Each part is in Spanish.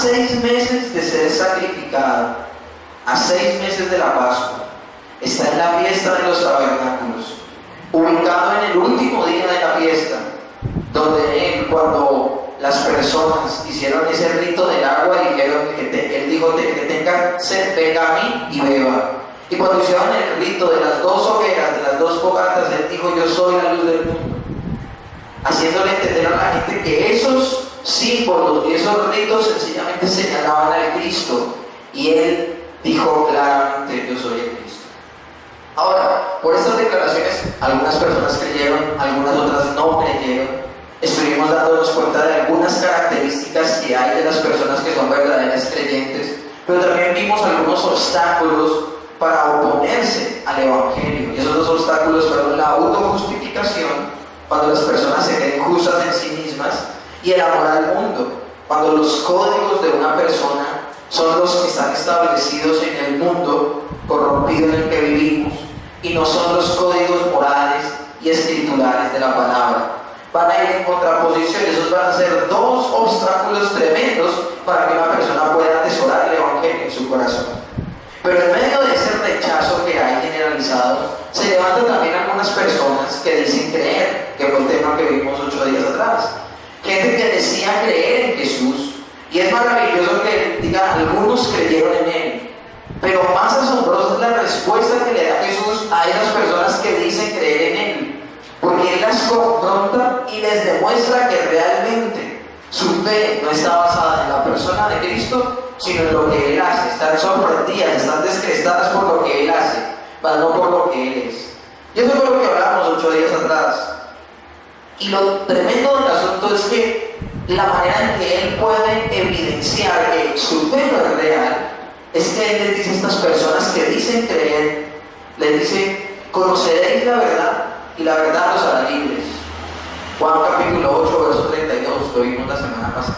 6 meses de ser sacrificado, a 6 meses de la Pascua, está en la fiesta de los tabernáculos, ubicado en el último día de la fiesta, donde él, cuando las personas hicieron ese rito del agua, dijeron él dijo que tenga sed, venga a mí y beba. Y cuando hicieron el rito de las 2 hogueras, de las 2 fogatas, él dijo: yo soy la luz del mundo, haciéndole entender a la gente que esos símbolos y esos ritos sencillamente señalaban al Cristo, y él dijo claramente: yo soy el Cristo. Ahora, por estas declaraciones, algunas personas creyeron, algunas otras no creyeron. Estuvimos dándonos cuenta de algunas características que hay de las personas que son verdaderas creyentes, pero también vimos algunos obstáculos para oponerse al Evangelio. Y esos 2 obstáculos fueron la autojustificación, cuando las personas se creen justas en sí mismas, y el amor al mundo, cuando los códigos de una persona son los que están establecidos en el mundo corrompido en el que vivimos, y no son los códigos morales y escriturales de la palabra. Van a ir en contraposición. Esos van a ser 2 obstáculos tremendos para que una persona pueda atesorar el Evangelio en su corazón. Pero en medio de ese rechazo que hay generalizado, se levantan también algunas personas que dicen creer, que fue el tema que vimos 8 días atrás. Gente que decía creer en Jesús, y es maravilloso que digan: algunos creyeron en Él. Pero más asombrosa es la respuesta que le da Jesús a esas personas que dicen creer en Él, porque Él las confronta y les demuestra que realmente su fe no está basada en la persona de Cristo, sino en lo que Él hace. Están sorprendidas, están descrestadas por lo que Él hace, mas no por lo que Él es. Y eso fue lo que hablamos 8 días atrás. Y lo tremendo del asunto es que la manera en que Él puede evidenciar que su fe no es real es que Él les dice a estas personas que dicen creer, les dice: conoceréis la verdad y la verdad los hará libres. Juan capítulo 8, verso 32, lo vimos la semana pasada.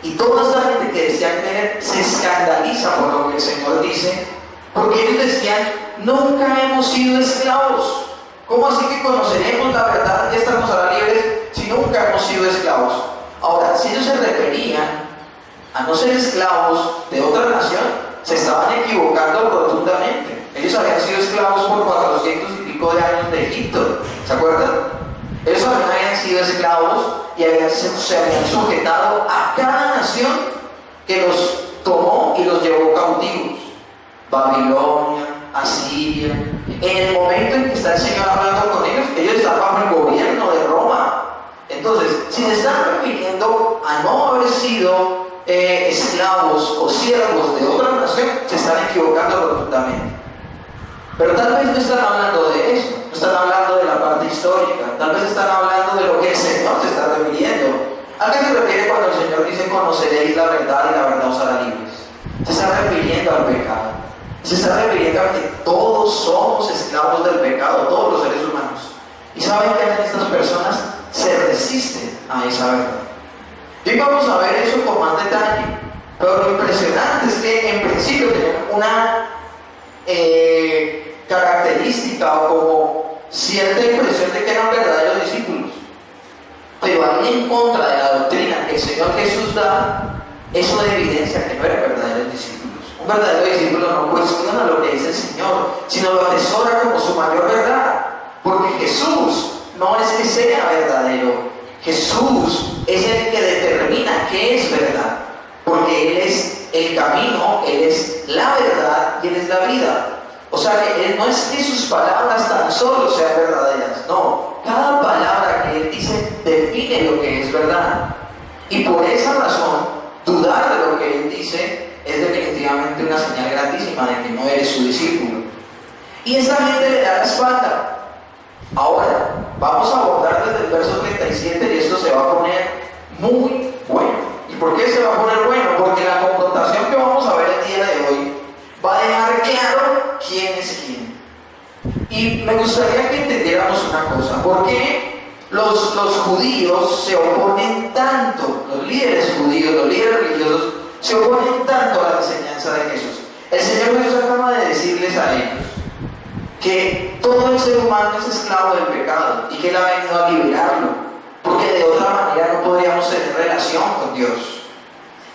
Y toda esta gente que decía creer se escandaliza por lo que el Señor dice, porque ellos decían: nunca hemos sido esclavos. ¿Cómo así que conoceremos la verdad y esta nos hará libres si nunca hemos sido esclavos? Ahora, si ellos se referían a no ser esclavos de otra nación, se estaban equivocando rotundamente. Ellos habían sido esclavos por 400 y pico de años de Egipto, ¿se acuerdan? Ellos habían sido esclavos y se habían sujetado a cada nación que los tomó y los llevó cautivos. Babilonia, Asiria. En el momento en que está el Señor hablando con ellos, ellos están bajo el gobierno de Roma. Entonces, si se están refiriendo a no haber sido esclavos o siervos de otra nación, se están equivocando rotundamente. Pero tal vez no están hablando de eso, no están hablando de la parte histórica, tal vez están hablando de lo que el Señor se está refiriendo. ¿A qué se refiere cuando el Señor dice: conoceréis la verdad y la verdad os hará libres? Se está refiriendo al pecado, se está refiriendo a que todos somos esclavos del pecado, todos los seres humanos. ¿Y saben qué hacen estas personas? Se resisten a esa verdad. Y hoy vamos a ver eso con más detalle, pero lo impresionante es que en principio tenemos una característica o como cierta impresión de que eran verdaderos discípulos, pero ahí en contra de la doctrina que el Señor Jesús da, eso evidencia que no eran verdaderos discípulos. Un verdadero discípulo no cuestiona lo que dice el Señor, sino lo atesora como su mayor verdad, porque Jesús no es que sea verdadero, Jesús es el que determina qué es verdad, porque Él es el camino, Él es la verdad y Él es la vida. O sea, que no es que sus palabras tan solo sean verdaderas, no, cada palabra que Él dice define lo que es verdad. Y por esa razón, dudar de lo que Él dice es definitivamente una señal grandísima de que no eres su discípulo. Y esta gente le da la espalda. Ahora, vamos a abordar desde el verso 37 y esto se va a poner muy bueno. ¿Y por qué se va a poner bueno? Porque la confrontación que vamos a ver el día de hoy va a dejar claro quién es quién. Y me gustaría que entendiéramos una cosa: ¿por qué los judíos se oponen tanto, los líderes judíos, los líderes religiosos, se oponen tanto a la enseñanza de Jesús? El Señor Jesús acaba de decirles a ellos que todo el ser humano es esclavo del pecado y que Él ha venido a liberarlo, porque de otra manera no podríamos tener relación con Dios.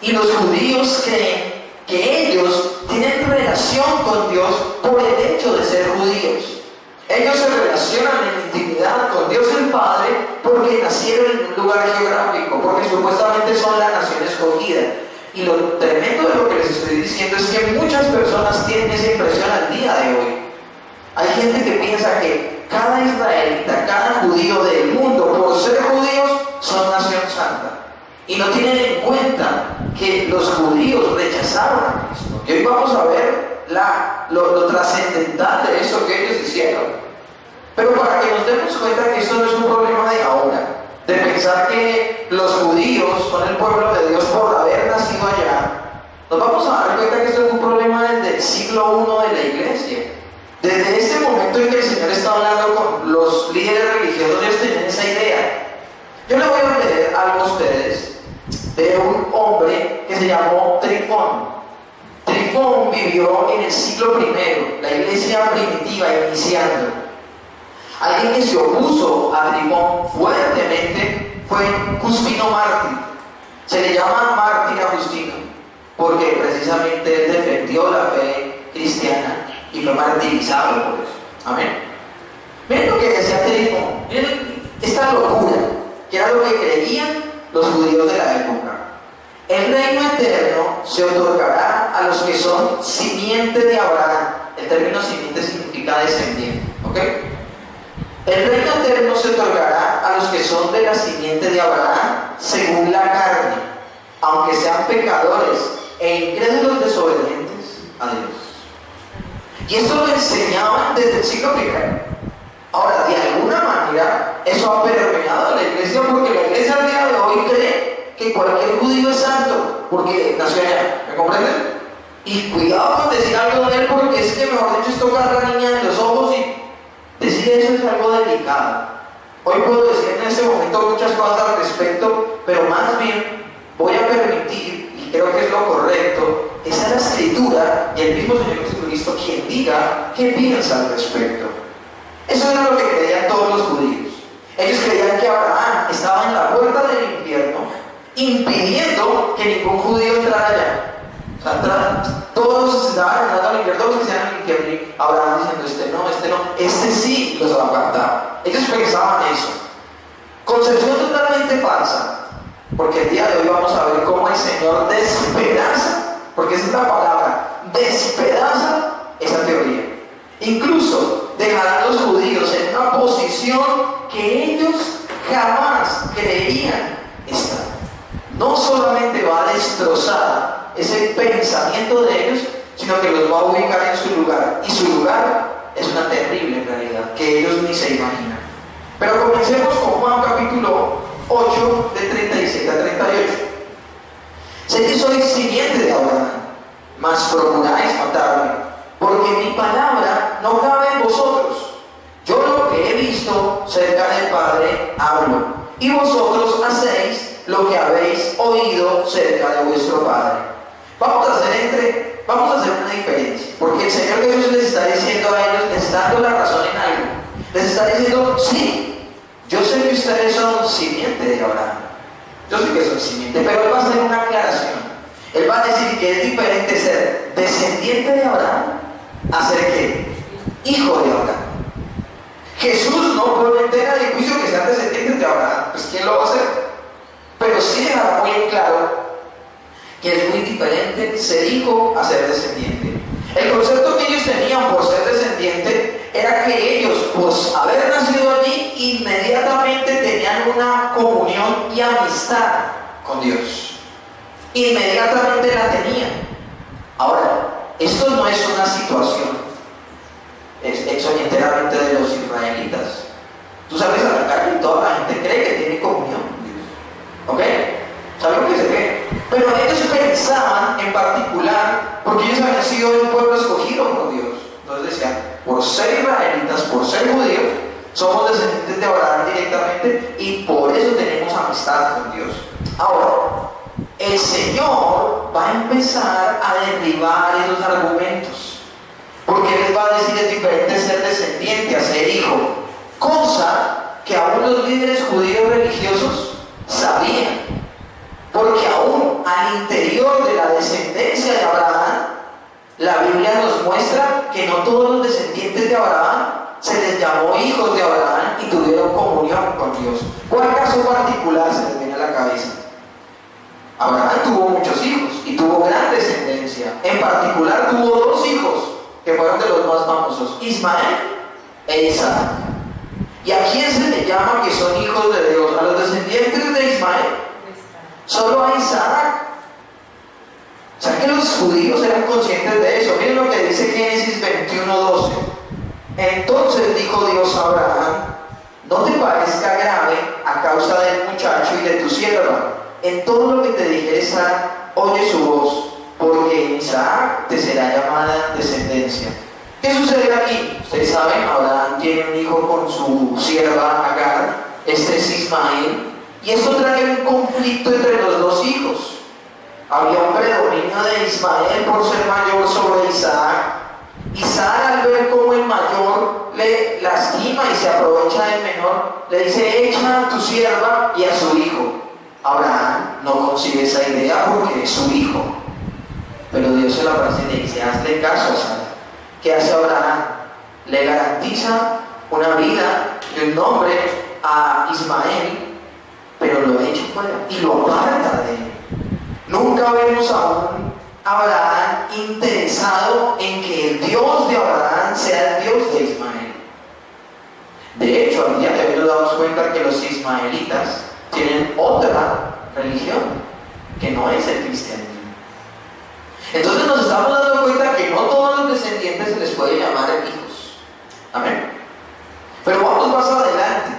Y los judíos creen que ellos tienen relación con Dios por el hecho de ser judíos. Ellos se relacionan en intimidad con Dios el Padre porque nacieron en un lugar geográfico, porque supuestamente son la nación escogida. Y lo tremendo de lo que les estoy diciendo es que muchas personas tienen esa impresión al día de hoy. Hay gente que piensa que cada israelita, cada judío del mundo, por ser judíos, son nación santa. Y no tienen en cuenta que los judíos rechazaron a Cristo. Y hoy vamos a ver lo trascendental de eso que ellos hicieron. Pero para que nos demos cuenta que esto no es un problema de ahora, de pensar que los judíos son el pueblo de Dios por haber nacido allá, nos vamos a dar cuenta que esto es un problema desde el siglo I de la iglesia. Desde ese momento en que el Señor está hablando con los líderes religiosos, ellos tenían esa idea. Yo le voy a leer algo a ustedes de un hombre que se llamó Trifón. Trifón vivió en el siglo I, la iglesia primitiva iniciando. Alguien que se opuso a Trifón fuertemente fue Justino Mártir. Se le llama Mártir a Justino porque precisamente él defendió la fe cristiana y fue martirizado por eso. Amén. Miren lo que decía Trifón, miren esta locura, que era lo que creían los judíos de la época. El reino eterno se otorgará a los que son simiente de Abraham. El término simiente significa descendiente, ¿ok? El reino eterno se otorgará a los que son de la simiente de Abraham según la carne, aunque sean pecadores e incrédulos desobedientes a Dios. Y esto lo enseñaban desde el siglo I. Ahora, de alguna manera, eso ha permeado a la iglesia porque la iglesia al día de hoy cree que cualquier judío es santo porque nació allá. ¿Me comprenden? Y cuidado con decir algo de él porque es que, mejor dicho, es tocar a la niña en los ojos y decir eso es algo delicado. Hoy puedo decir en este momento muchas cosas al respecto, pero más bien voy a permitir, y creo que es lo correcto, esa es la escritura y el mismo Señor Jesucristo quien diga qué piensa al respecto. Eso era lo que creían todos los judíos. Ellos creían que Abraham estaba en la puerta del infierno, impidiendo que ningún judío entrara allá. O sea, todos estaban entrando al infierno, todos estaban en el infierno, y Abraham diciendo, este no, este sí los apartaba. Ellos pensaban eso. Concepción totalmente falsa, porque el día de hoy vamos a ver cómo el Señor despedaza, porque esa es la palabra, despedaza esa teoría. Incluso dejará a los judíos en una posición que ellos jamás creerían estar. No solamente va a destrozar ese pensamiento de ellos, sino que los va a ubicar en su lugar. Y su lugar es una terrible realidad que ellos ni se imaginan. Pero comencemos con Juan capítulo 8, de 37 a 38. Sé que sois simiente de Abraham, mas procuráis matarme, porque mi palabra no cabe en vosotros. Yo lo que he visto cerca del Padre hablo, y vosotros hacéis lo que habéis oído cerca de vuestro Padre. Vamos a hacer una diferencia, porque el Señor Jesús les está diciendo a ellos, les está dando la razón en algo. Les está diciendo, sí, yo sé que ustedes son simiente de Abraham. Yo sé que son simiente, pero Él va a hacer una aclaración. Él va a decir que es diferente ser descendiente de Abraham a ser ¿qué? Hijo de Abraham. Jesús no pone en tela de juicio que sean descendientes de Abraham, pues ¿quién lo va a hacer? Pero sí dejará muy en claro que es muy diferente ser hijo a ser descendiente. El concepto que ellos tenían por ser descendiente era que ellos, por haber nacido allí, inmediatamente tenían una comunión y amistad con Dios. Inmediatamente la tenían. Ahora, esto no es una situación hecho enteramente de los israelitas. Tú sales a la calle y toda la gente cree que tiene comunión con Dios. ¿Ok? ¿Sabes lo que se ve? Pero ellos pensaban en particular, porque ellos habían sido un pueblo escogido por Dios. Entonces decían, por ser israelitas, por ser judíos, somos descendientes de Abraham directamente y por eso tenemos amistad con Dios. Ahora, el Señor va a empezar a derribar esos argumentos, porque les va a decir es diferente ser descendiente a ser hijo, cosa que aún los líderes judíos religiosos sabían, porque aún al interior de la descendencia de Abraham, la Biblia nos muestra que no todos los descendientes de Abraham se les llamó hijos de Abraham y tuvieron comunión con Dios. ¿Cuál caso particular se les viene a la cabeza? Abraham tuvo muchos hijos y tuvo gran descendencia. En particular tuvo dos hijos que fueron de los más famosos, Ismael e Isaac. ¿Y a quién se le llama que son hijos de Dios? ¿A los descendientes de Ismael? Solo a Isaac. O sea que los judíos eran conscientes de eso. Miren lo que dice Génesis 21:12. Entonces dijo Dios a Abraham: no te parezca grave a causa del muchacho y de tu sierva. En todo lo que te dijere Sara, oye su voz, porque en Isaac te será llamada descendencia. ¿Qué sucede aquí? Ustedes saben, Abraham tiene un hijo con su sierva Agar, este es Ismael, y esto trae un conflicto entre los dos hijos. Había un predominio de Ismael por ser mayor sobre Isaac, y Sara, al ver cómo el mayor le lastima y se aprovecha del menor, le dice: echa a tu sierva y a su hijo. Abraham no concibe esa idea porque es su hijo, pero Dios se la presenta y dice: hazle caso a Sara. ¿Qué hace Abraham? Le garantiza una vida y un nombre a Ismael, pero lo echa fuera y lo aparta de él. Nunca vemos a un Abraham interesado en que el Dios de Abraham sea el Dios de Ismael. De hecho, al día de hoy nos damos cuenta que los ismaelitas tienen otra religión que no es el cristianismo. Entonces nos estamos dando cuenta que no todos los descendientes se les puede llamar hijos. Amén. Pero vamos más adelante.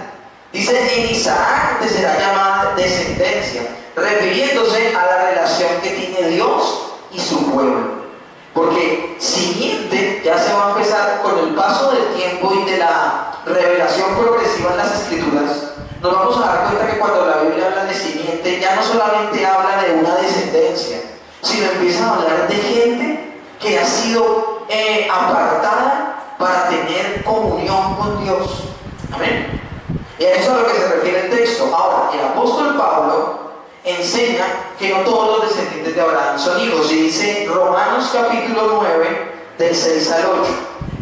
Dice: en Isaac te será llamada descendencia, refiriéndose a la relación que tiene Dios y su pueblo. Porque siguiente ya se va a empezar con el paso del tiempo y de la revelación progresiva en las Escrituras. Nos vamos a dar cuenta que cuando la Biblia habla de simiente, ya no solamente habla de una descendencia, sino empieza a hablar de gente que ha sido apartada para tener comunión con Dios. Amén. Y a eso es a lo que se refiere el texto. Ahora, el apóstol Pablo enseña que no todos los descendientes de Abraham son hijos, y dice Romanos capítulo 9, del 6 al 8.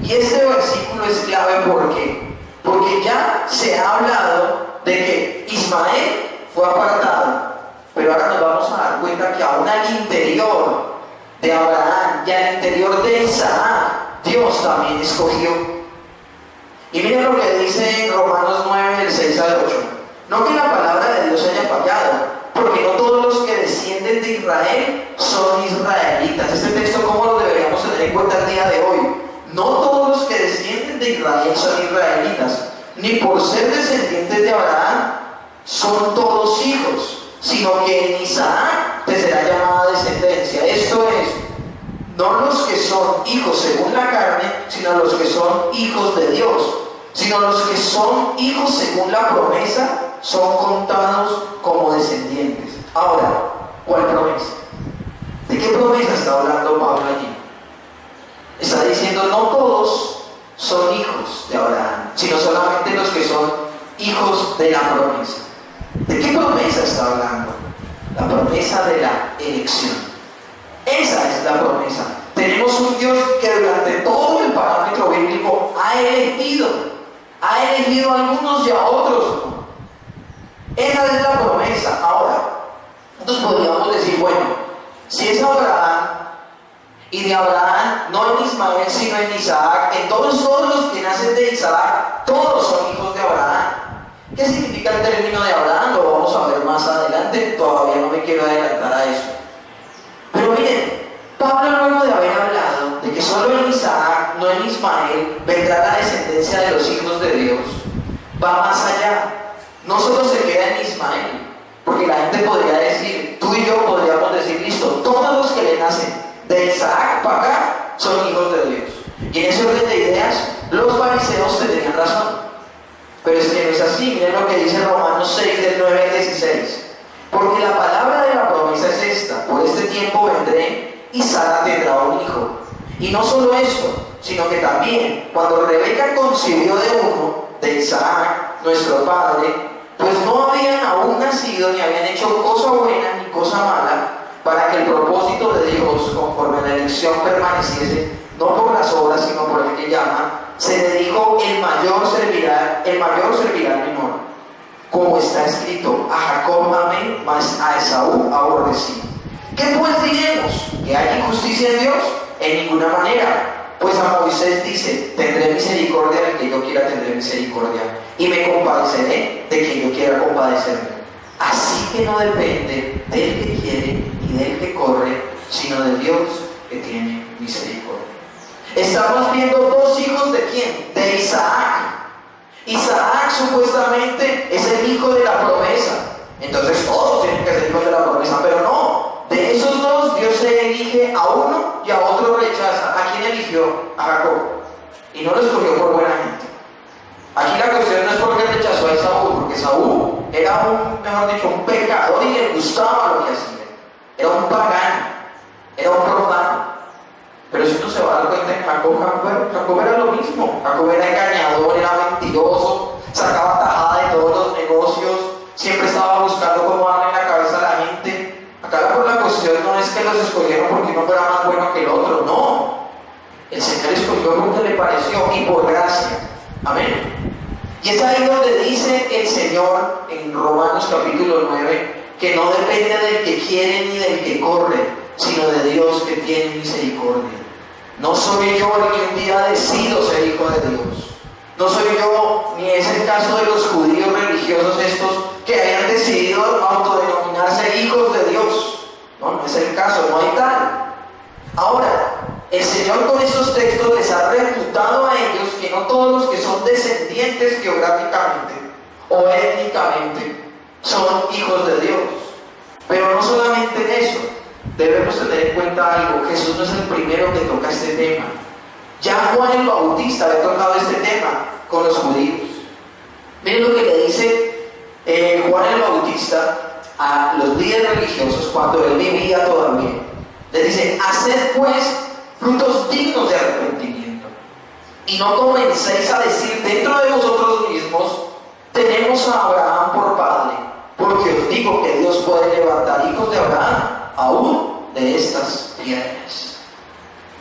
Y este versículo es clave. ¿Por qué? Porque ya se ha hablado de que Ismael fue apartado, pero ahora nos vamos a dar cuenta que aún al interior de Abraham y al interior de Isaac, Dios también escogió. Y miren lo que dice en Romanos 9, del 6 al 8. No que la palabra de Dios haya fallado, porque no todos los que descienden de Israel son israelitas. Este texto, ¿cómo lo deberíamos tener en cuenta el día de hoy? No todos los que descienden de Israel son israelitas, ni por ser descendientes de Abraham son todos hijos, sino que en Isaac te será llamada descendencia. Esto es, no los que son hijos según la carne, sino los que son hijos de Dios, sino los que son hijos según la promesa, son contados como descendientes. Ahora, ¿cuál promesa? ¿De qué promesa está hablando Pablo allí? Está diciendo: no todos son hijos de Abraham, sino solamente los que son hijos de la promesa. ¿De qué promesa está hablando? La promesa de la elección. Esa es la promesa. Tenemos un Dios que durante todo el parámetro bíblico ha elegido a algunos y a otros. Esa es la promesa. Ahora, nosotros podríamos decir: bueno, si es Abraham, y de Abraham, no en Ismael, sino en Isaac, entonces todos los que nacen de Isaac, todos son hijos de Abraham. ¿Qué significa el término de Abraham? Lo vamos a ver más adelante, todavía no me quiero adelantar a eso. Pero miren, Pablo, luego de haber hablado de que solo en Isaac, no en Ismael, vendrá la descendencia de los hijos de Dios, va más allá. No solo se queda en Ismael, porque la gente podría decir, tú y yo podríamos decir: listo, todos los que le nacen de Isaac para acá son hijos de Dios. Y en ese orden de ideas, los fariseos tendrían razón. Pero es que no es así. Miren lo que dice Romanos 6, del 9 al 16. Porque la palabra de la promesa es esta: por este tiempo vendré y Sara tendrá un hijo. Y no solo esto, sino que también cuando Rebeca concibió de uno, de Isaac, nuestro padre, pues no habían aún nacido ni habían hecho cosa buena ni cosa mala, para que el propósito de Dios, conforme a la elección, permaneciese, no por las obras, sino por el que llama, se le dijo: el mayor servirá al menor. Como está escrito: a Jacob amé, mas a Esaú aborrecí. ¿Qué pues diremos? ¿Que hay injusticia en Dios? En ninguna manera. Pues a Moisés dice: tendré misericordia del que yo quiera tener misericordia, y me compadeceré de quien yo quiera compadecerme. Así que no depende del que quiere ni del que corre, sino de Dios que tiene misericordia. Estamos viendo dos hijos de ¿quién? De Isaac. Isaac supuestamente es el hijo de la promesa. Entonces todos tienen que ser hijos de la promesa, pero no. De esos dos, Dios se elige a uno y a otro rechaza. ¿A quién eligió? A Jacob. Y no lo escogió por buena gente. Aquí la cuestión no es porque rechazó a Esaú, porque Esaú era un pecador y le gustaba lo que hacía. Era un pagano, era un profano. Pero si uno se va a dar cuenta en Jacob era lo mismo. Jacob era engañador, era mentiroso, sacaba tajada de todos los negocios, siempre estaba buscando cómo darle en la cabeza a la gente. Acá la cuestión no es que los escogieron porque uno fuera más bueno que el otro, no. El Señor escogió porque le pareció y por gracia. Amén. Y es ahí donde dice el Señor en Romanos capítulo 9 que no depende del que quiere ni del que corre, sino de Dios que tiene misericordia. No soy yo el que un día decido ser hijo de Dios. No soy yo, ni es el caso de los judíos religiosos estos que hayan decidido autodenominarse hijos de Dios. No, no es el caso, no hay tal. Ahora, el Señor con esos textos les ha refutado a ellos que no todos los que son descendientes geográficamente o étnicamente son hijos de Dios. Pero no solamente en eso, debemos tener en cuenta algo: Jesús no es el primero que toca este tema. Ya Juan el Bautista había tocado este tema con los judíos. Miren lo que le dice Juan el Bautista a los líderes religiosos cuando él vivía todavía. Les dice: haced pues frutos dignos de arrepentimiento, y no comencéis a decir dentro de vosotros mismos: tenemos a Abraham por padre, porque os digo que Dios puede levantar hijos de Abraham aún de estas piedras.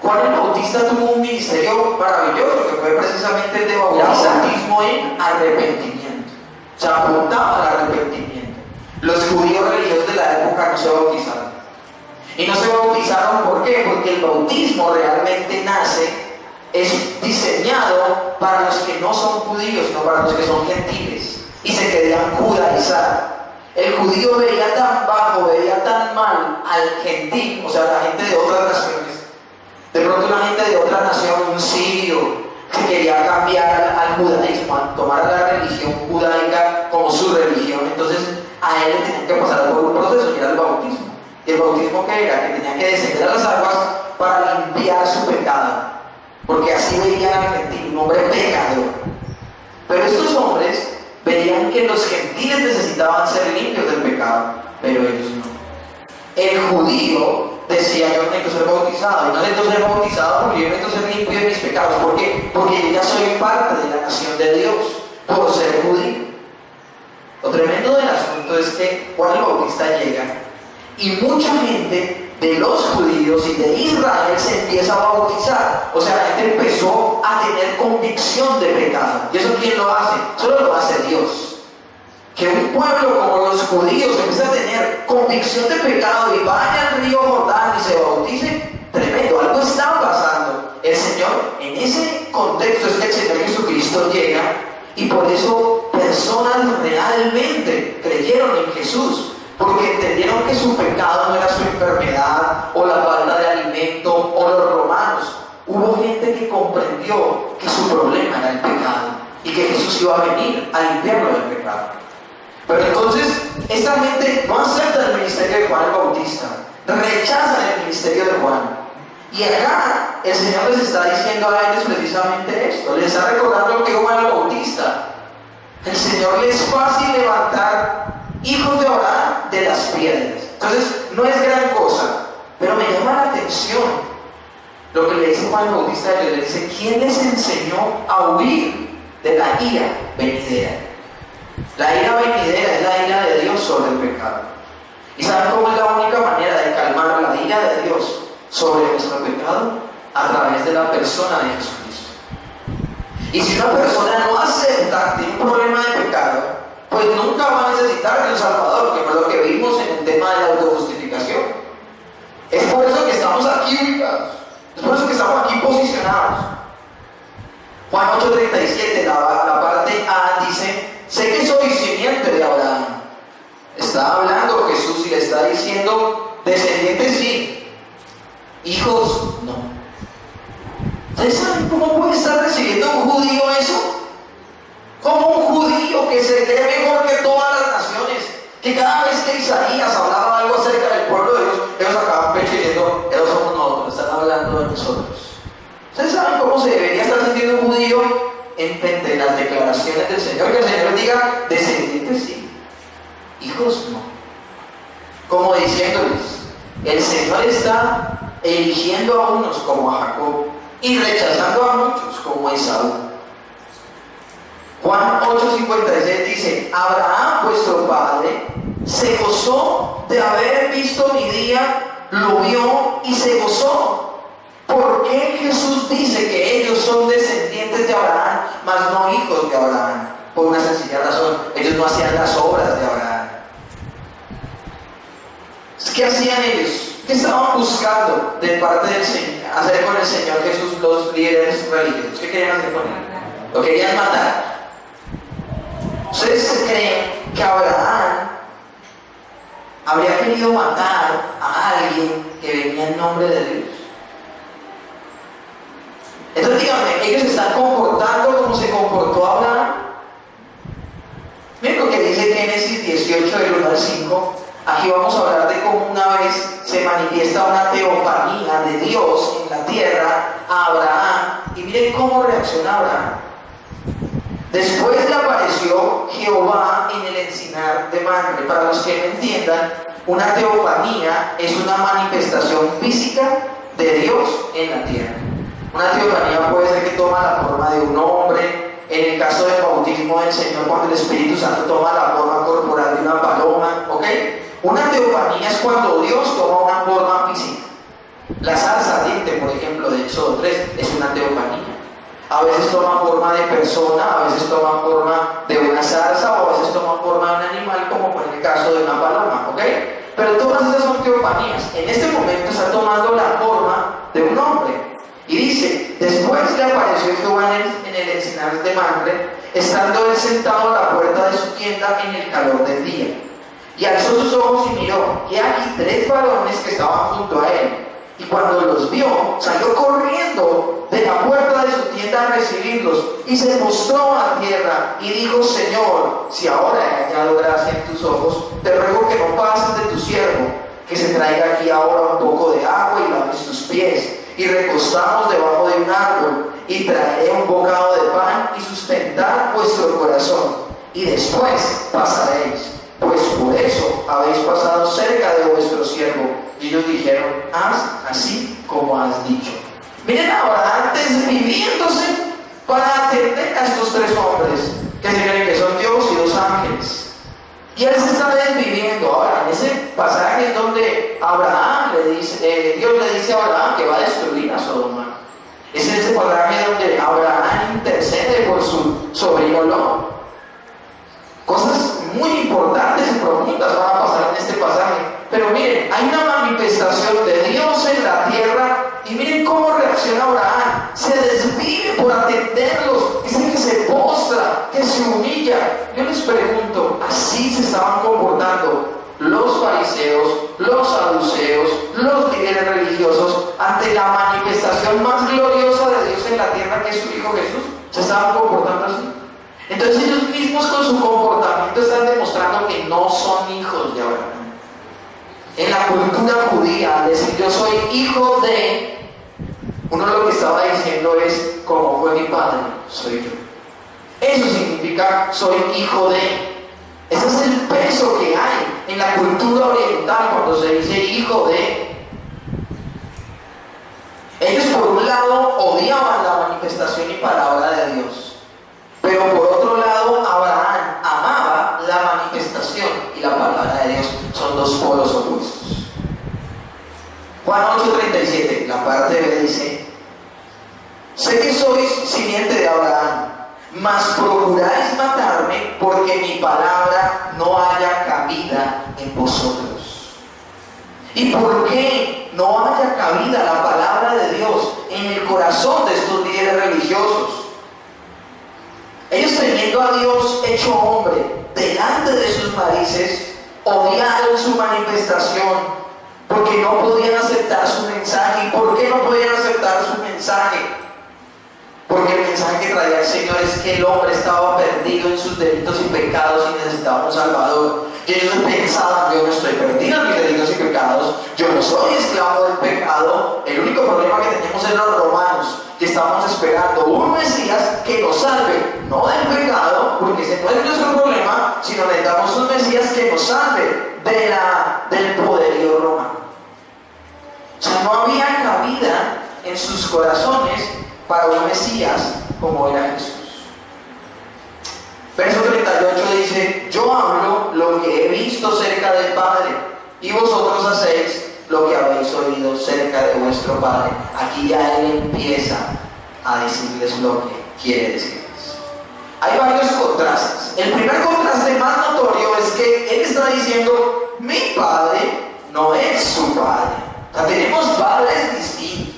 Juan el Bautista tuvo un ministerio maravilloso que fue precisamente el de bautismo en arrepentimiento. Se apuntaba al arrepentimiento. Los judíos religiosos de la época no se bautizaron. Y no se bautizaron, ¿por qué? Porque el bautismo realmente es diseñado para los que no son judíos, no para los que son gentiles, y se querían judaizar. El judío veía tan bajo, veía tan mal al gentil, o sea, la gente de otras naciones. De pronto una gente de otra nación, un sirio, que quería cambiar al judaísmo, a tomar la religión judaica como su religión. Entonces a él le tenían que pasar por un proceso, y era el bautismo. ¿Y el bautismo qué era? Que tenía que descender a las aguas para limpiar su pecado, porque así veían al gentil, un hombre pecador. Pero estos hombres veían que los gentiles necesitaban ser limpios del pecado, pero ellos no. El judío decía: yo necesito ser bautizado, y no necesito ser bautizado porque yo necesito ser limpio de mis pecados. ¿Por qué? Porque yo ya soy parte de la nación de Dios por ser judío. Lo tremendo del asunto es que Juan el Bautista llega y mucha gente de los judíos y de Israel se empieza a bautizar. O sea, la gente empezó a tener convicción de pecado. ¿Y eso quién lo hace? Solo lo hace Dios. Que un pueblo como los judíos empiece a tener convicción de pecado y vaya al río Jordán y se bautice, tremendo, algo está pasando. El Señor, en ese contexto es que el Señor Jesucristo llega, y por eso personas realmente creyeron en Jesús, porque entendieron que su pecado no era su enfermedad o la falta de alimento o los romanos. Hubo gente que comprendió que su problema era el pecado y que Jesús iba a venir a limpiarlo del pecado. Pero entonces esta gente no acepta el ministerio de Juan el Bautista, rechazan el ministerio de Juan. Y acá el Señor les está diciendo a ellos precisamente esto, les está recordando lo que Juan el Bautista. El Señor le es fácil levantar hijos de Abraham de las piedras. Entonces no es gran cosa, pero me llama la atención lo que le dice Juan el Bautista. Le dice: ¿quién les enseñó a huir de la ira venidera? La ira venidera es la ira de Dios sobre el pecado. ¿Y saben cómo es la única manera de calmar la ira de Dios sobre nuestro pecado? A través de la persona de Jesucristo. Y si una persona no acepta, tiene un problema de pecado, pues nunca va a necesitar de un Salvador, que fue lo que vimos en el tema de la autojustificación. Es por eso que estamos aquí ubicados, es por eso que estamos aquí posicionados. Juan 8:37, la parte A dice: sé que soy simiente de Abraham. Está hablando Jesús y le está diciendo: descendientes sí, hijos no. ¿Ustedes saben cómo puede estar recibiendo un judío eso? Como un judío que se cree mejor que todas las naciones, que cada vez que Isaías hablaba algo acerca del pueblo de Dios, ellos acaban pecho diciendo: ellos somos nosotros, están hablando de nosotros. ¿Ustedes saben cómo se debería estar sintiendo un judío entre las declaraciones del Señor? Que el Señor diga: descendientes sí, hijos no. Como diciéndoles, el Señor está eligiendo a unos como a Jacob y rechazando a muchos como a Esaú. Juan 8:56 dice: Abraham, vuestro padre, se gozó de haber visto mi día, lo vio y se gozó. ¿Por qué Jesús dice que ellos son descendientes de Abraham, mas no hijos de Abraham? Por una sencilla razón: ellos no hacían las obras de Abraham. ¿Qué hacían ellos? ¿Qué estaban buscando de parte del Señor, hacer con el Señor Jesús los líderes religiosos? ¿Qué querían hacer con él? Lo querían matar. ¿Ustedes creen que Abraham habría querido matar a alguien que venía en nombre de Dios? Entonces díganme, ¿ellos se están comportando como se comportó Abraham? Miren lo que dice Génesis 18, del 1 al 5. Aquí vamos a hablar de cómo una vez se manifiesta una teofanía de Dios en la tierra a Abraham. Y miren cómo reacciona Abraham. Después le apareció Jehová en el encinar de Mamre. Para los que no entiendan, una teofanía es una manifestación física de Dios en la tierra. Una teofanía puede ser que toma la forma de un hombre. En el caso del bautismo del Señor, cuando el Espíritu Santo toma la forma corporal de una paloma, ¿ok? Una teofanía es cuando Dios toma una forma física. La zarza ardiente, por ejemplo, de Éxodo 3, es una teofanía. A veces toma forma de persona, a veces toma forma de una zarza, o a veces toma forma de un animal, como fue en el caso de una paloma, ¿ok? Pero todas esas son teofanías. En este momento está tomando la forma de un hombre. Y dice: después le apareció Jehová en el encinar de Mamre, estando él sentado a la puerta de su tienda en el calor del día. Y alzó sus ojos y miró, y aquí 3 varones que estaban junto a él. Y cuando los vio, salió corriendo de la puerta de su tienda a recibirlos, y se postró a tierra, y dijo: Señor, si ahora he hallado gracia en tus ojos, te ruego que no pases de tu siervo, que se traiga aquí ahora un poco de agua y laves tus pies, y recostamos debajo de un árbol, y traeré un bocado de pan, y sustentad vuestro corazón, y después pasaréis, pues por eso habéis pasado cerca de vuestro siervo. Y ellos dijeron: haz así como has dicho. Miren ahora, desviviéndose para atender a estos 3 hombres que se creen que son Dios y 2 ángeles. Y él se está desviviendo. Ahora, en ese pasaje es donde Dios le dice a Abraham que va a destruir a Sodoma. Es en ese pasaje donde Abraham intercede por su sobrino Lot. Cosas muy importantes y profundas van a pasar en este pasaje. Pero miren, hay una manifestación de Dios en la tierra, y miren cómo reacciona Abraham. Se desvive por atenderlos. Dice que se postra, que se humilla. Yo les pregunto, ¿así se estaban comportando los fariseos, los saduceos, los líderes religiosos ante la manifestación más gloriosa de Dios en la tierra, que es su Hijo Jesús? ¿Se estaban comportando así? Entonces ellos mismos con su comportamiento están demostrando que no son hijos de Abraham. En la cultura judía, al decir yo soy hijo de, uno lo que estaba diciendo es: como fue mi padre, soy yo. Eso significa soy hijo de. Ese es el peso que hay en la cultura oriental cuando se dice hijo de. Ellos por un lado odiaban la manifestación y palabra de Dios, pero por otro lado Abraham amaba la manifestación y la palabra de Dios. Son 2 polos Juan 8:37, la parte B dice: sé que sois simiente de Abraham, mas procuráis matarme porque mi palabra no haya cabida en vosotros. ¿Y por qué no haya cabida la palabra de Dios en el corazón de estos líderes religiosos? Ellos, teniendo a Dios hecho hombre delante de sus narices, odiaron su manifestación porque no podían aceptar su mensaje. ¿Y por qué no podían aceptar su mensaje? Porque el mensaje que traía el Señor es que el hombre estaba perdido en sus delitos y pecados y necesitaba un Salvador. Y ellos pensaban: yo no estoy perdido en mis delitos y pecados, yo no soy esclavo del pecado. El único problema que tenemos es los romanos, que estamos esperando un Mesías que nos salve, no del pecado, porque ese no es nuestro problema, sino necesitamos un Mesías que nos salve del poderío romano. O sea, no había cabida en sus corazones para un Mesías como era Jesús. Verso 38 dice: yo hablo lo que he visto cerca del Padre, y vosotros hacéis lo que habéis oído cerca de vuestro Padre. Aquí ya él empieza a decirles lo que quiere decirles. Hay varios contrastes. El primer contraste más notorio es que él está diciendo: mi Padre no es su Padre. O sea, tenemos padres distintos.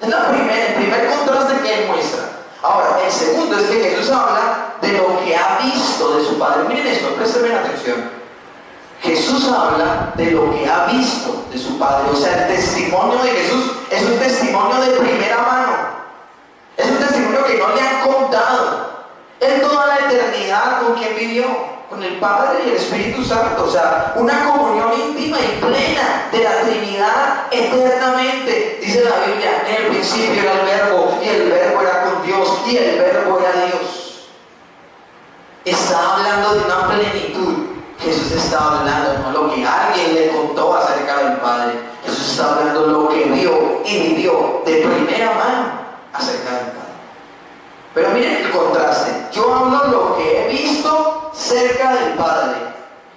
Es el primer contraste que él muestra. Ahora, el segundo es que Jesús habla de lo que ha visto de su Padre. Miren esto, préstenme atención. Jesús habla de lo que ha visto de su Padre. O sea, el testimonio de Jesús es un testimonio de primera mano. Es un testimonio que no le han contado. Él toda la eternidad, ¿con quién vivió? Con el Padre y el Espíritu Santo. O sea, una comunión íntima y plena de la Trinidad eternamente. Dice la Biblia: en el principio era el Verbo, y el Verbo era con Dios, y el Verbo era Dios. Está hablando de una plenitud. Jesús está hablando no lo que alguien le contó acerca del Padre. Jesús está hablando lo que vio y vivió de primera mano acerca del Padre. Pero miren el contraste. Yo hablo lo que he visto cerca del Padre,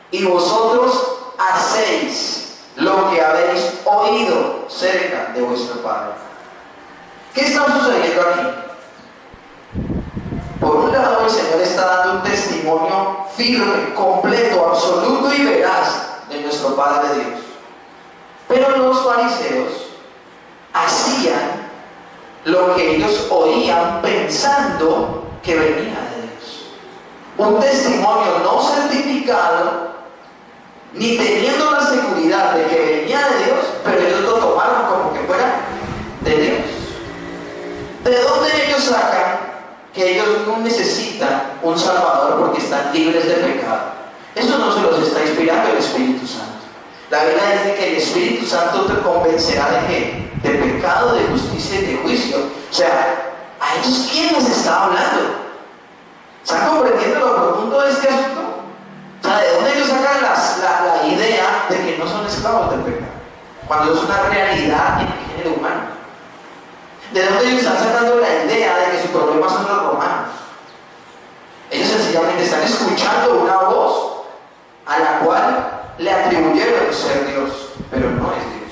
y vosotros hacéis lo que habéis oído cerca de vuestro Padre. ¿Qué está sucediendo aquí? Por un lado, el Señor está dando un testimonio firme, completo, absoluto y veraz de nuestro Padre Dios. Pero los fariseos hacían lo que ellos oían pensando que venía de Dios. Un testimonio no certificado, ni teniendo la seguridad de que venía de Dios, pero ellos lo tomaron como que fuera de Dios. ¿De dónde ellos sacan que ellos no necesitan un Salvador porque están libres de pecado? Eso no se los está inspirando el Espíritu Santo. La Biblia dice que el Espíritu Santo te convencerá de qué: de pecado, de justicia y de juicio. O sea, ¿a ellos quién les está hablando? ¿Están comprendiendo lo profundo de este asunto? O sea, ¿de dónde ellos sacan la idea de que no son esclavos del pecado? Cuando es una realidad en el género humano. ¿De dónde ellos están sacando la idea de que su problema son los romanos? Ellos sencillamente están escuchando una voz a la cual le atribuyeron ser Dios, pero no es Dios.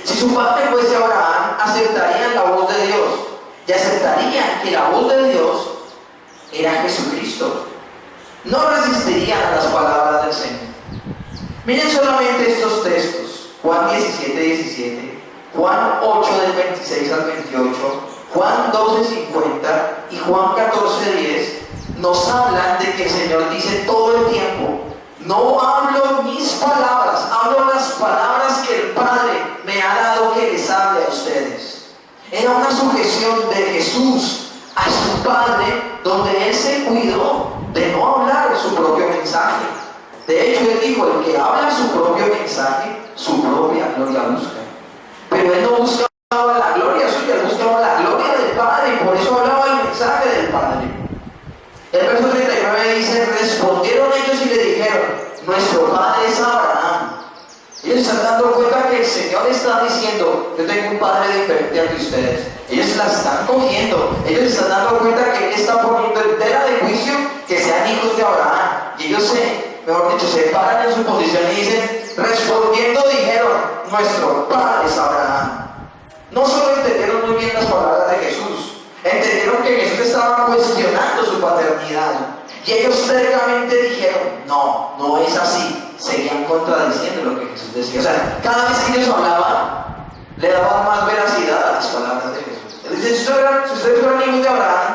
Si su padre fuese Abraham, aceptarían la voz de Dios y aceptarían que la voz de Dios era Jesucristo. No resistirían a las palabras del Señor. Miren solamente estos textos: Juan 17:17, Juan 8 del 26 al 28, Juan 12:50 y Juan 14:10 nos hablan de que el Señor dice todo el tiempo: no hablo mis palabras, hablo las palabras que el Padre me ha dado que les hable a ustedes. Era una sujeción de Jesús a su Padre, donde Él se cuidó de no hablar su propio mensaje. De hecho, Él dijo: el que habla su propio mensaje, su propia gloria busca. Pero Él no buscaba la gloria suya, Él buscaba la gloria del Padre, y por eso hablaba el mensaje del Padre. El verso 39 dice: respondieron ellos y le dijeron: nuestro padre es Abraham. Ellos están dando cuenta que el Señor está diciendo: yo tengo un padre diferente al de ustedes. Ellos la están cogiendo. Ellos están dando cuenta que Él está poniendo en tela de juicio que sean hijos de Abraham. Y ellos mejor dicho, se paran en su posición y dicen: respondiendo dijeron: nuestro padre es Abraham. No solo entendieron muy bien las palabras de Jesús, entendieron que Jesús estaba cuestionando su paternidad. Y ellos tercamente dijeron: no, no es así. Seguían contradiciendo lo que Jesús decía. O sea, cada vez que ellos hablaban, le daban más veracidad a las palabras de Jesús. Si ustedes fueran hijos de Abraham,